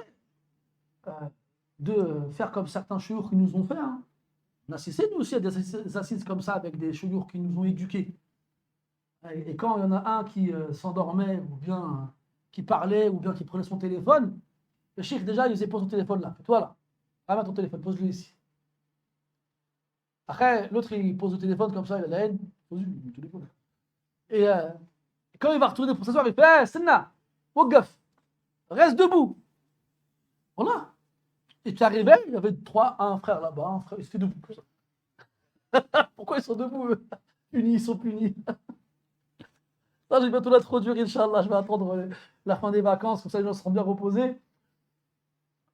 de faire comme certains chouyours qui nous ont fait, hein, on a assisté nous aussi à des assises comme ça avec des chouyours qui nous ont éduqués. Et quand il y en a un qui s'endormait ou bien qui parlait ou bien qui prenait son téléphone, le cheikh déjà il disait pose ton téléphone là, fais-toi là, ramène ton téléphone, pose-le ici. Après l'autre il pose le téléphone comme ça, il a la haine, pose le téléphone. Et quand il va retourner pour s'asseoir, il fait hey, Senna, Wogaf, reste debout. Voilà. Et tu arrivais, il y avait un frère là-bas, un frère, ils étaient debout. Pourquoi ils sont debout eux? Unis, ils sont punis. Là, je vais bientôt l'introduire, Inch'Allah. Je vais attendre la fin des vacances, comme ça les gens seront bien reposés.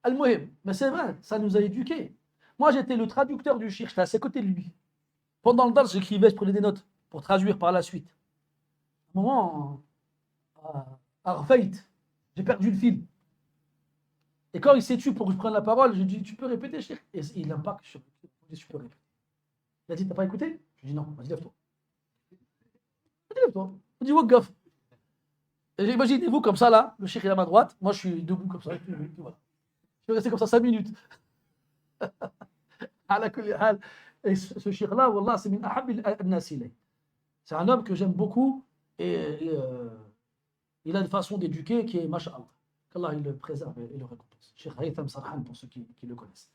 Al-Muhim. Mais c'est vrai, ça nous a éduqués. Moi, j'étais le traducteur du shir, j'étais à ses côtés de lui. Pendant le dars, j'écrivais, je prenais des notes pour traduire par la suite. À un moment, à Rafait, j'ai perdu le fil. Et quand il s'est tué pour que je prenne la parole, je lui ai dit, tu peux répéter, shir? Et il n'aime pas que je dise, tu peux répéter. Il a dit, t'as pas écouté? Je lui ai dit, non, vas-y, lève-toi. Vas-y, lève-toi. Il dit, Wogaf. Et imaginez-vous comme ça, là, le cheikh est à ma droite, moi je suis debout comme ça, et puis voilà. Je vais rester comme ça 5 minutes. Et ce cheikh-là, wallah, c'est min ahabbi al-nas ilay. C'est un homme que j'aime beaucoup, et il a une façon d'éduquer qui est masha'Allah. Qu'Allah il le préserve et le récompense. Cheikh Haytham Sarhan, pour ceux qui le connaissent.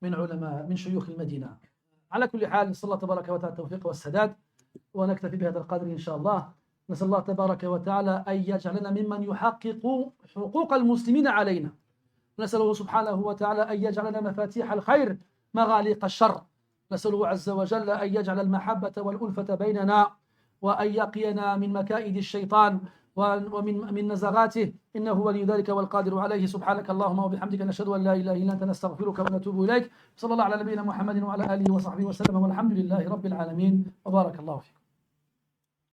من علماء من شيوخ المدينة. على كل حال نسأل الله تبارك وتعالى التوفيق والسداد ونكتفي بهذا القدر إن شاء الله. نسأل الله تبارك وتعالى أن يجعلنا ممن يحقق حقوق المسلمين علينا. نسأله سبحانه وتعالى أن يجعلنا مفاتيح الخير مغاليق الشر. نسأله عز وجل أن يجعل المحبة والألفة بيننا وأن يقينا من مكائد الشيطان ومن نزغاته إنه ولي ذلك والقادر عليه. سبحانك اللهم وبحمدك نشهد أن لا إله إلا أنت نستغفرك ونتوب إليك. صلى الله على نبينا محمد وعلى آله وصحبه وسلم والحمد لله رب العالمين وبارك الله فيكم.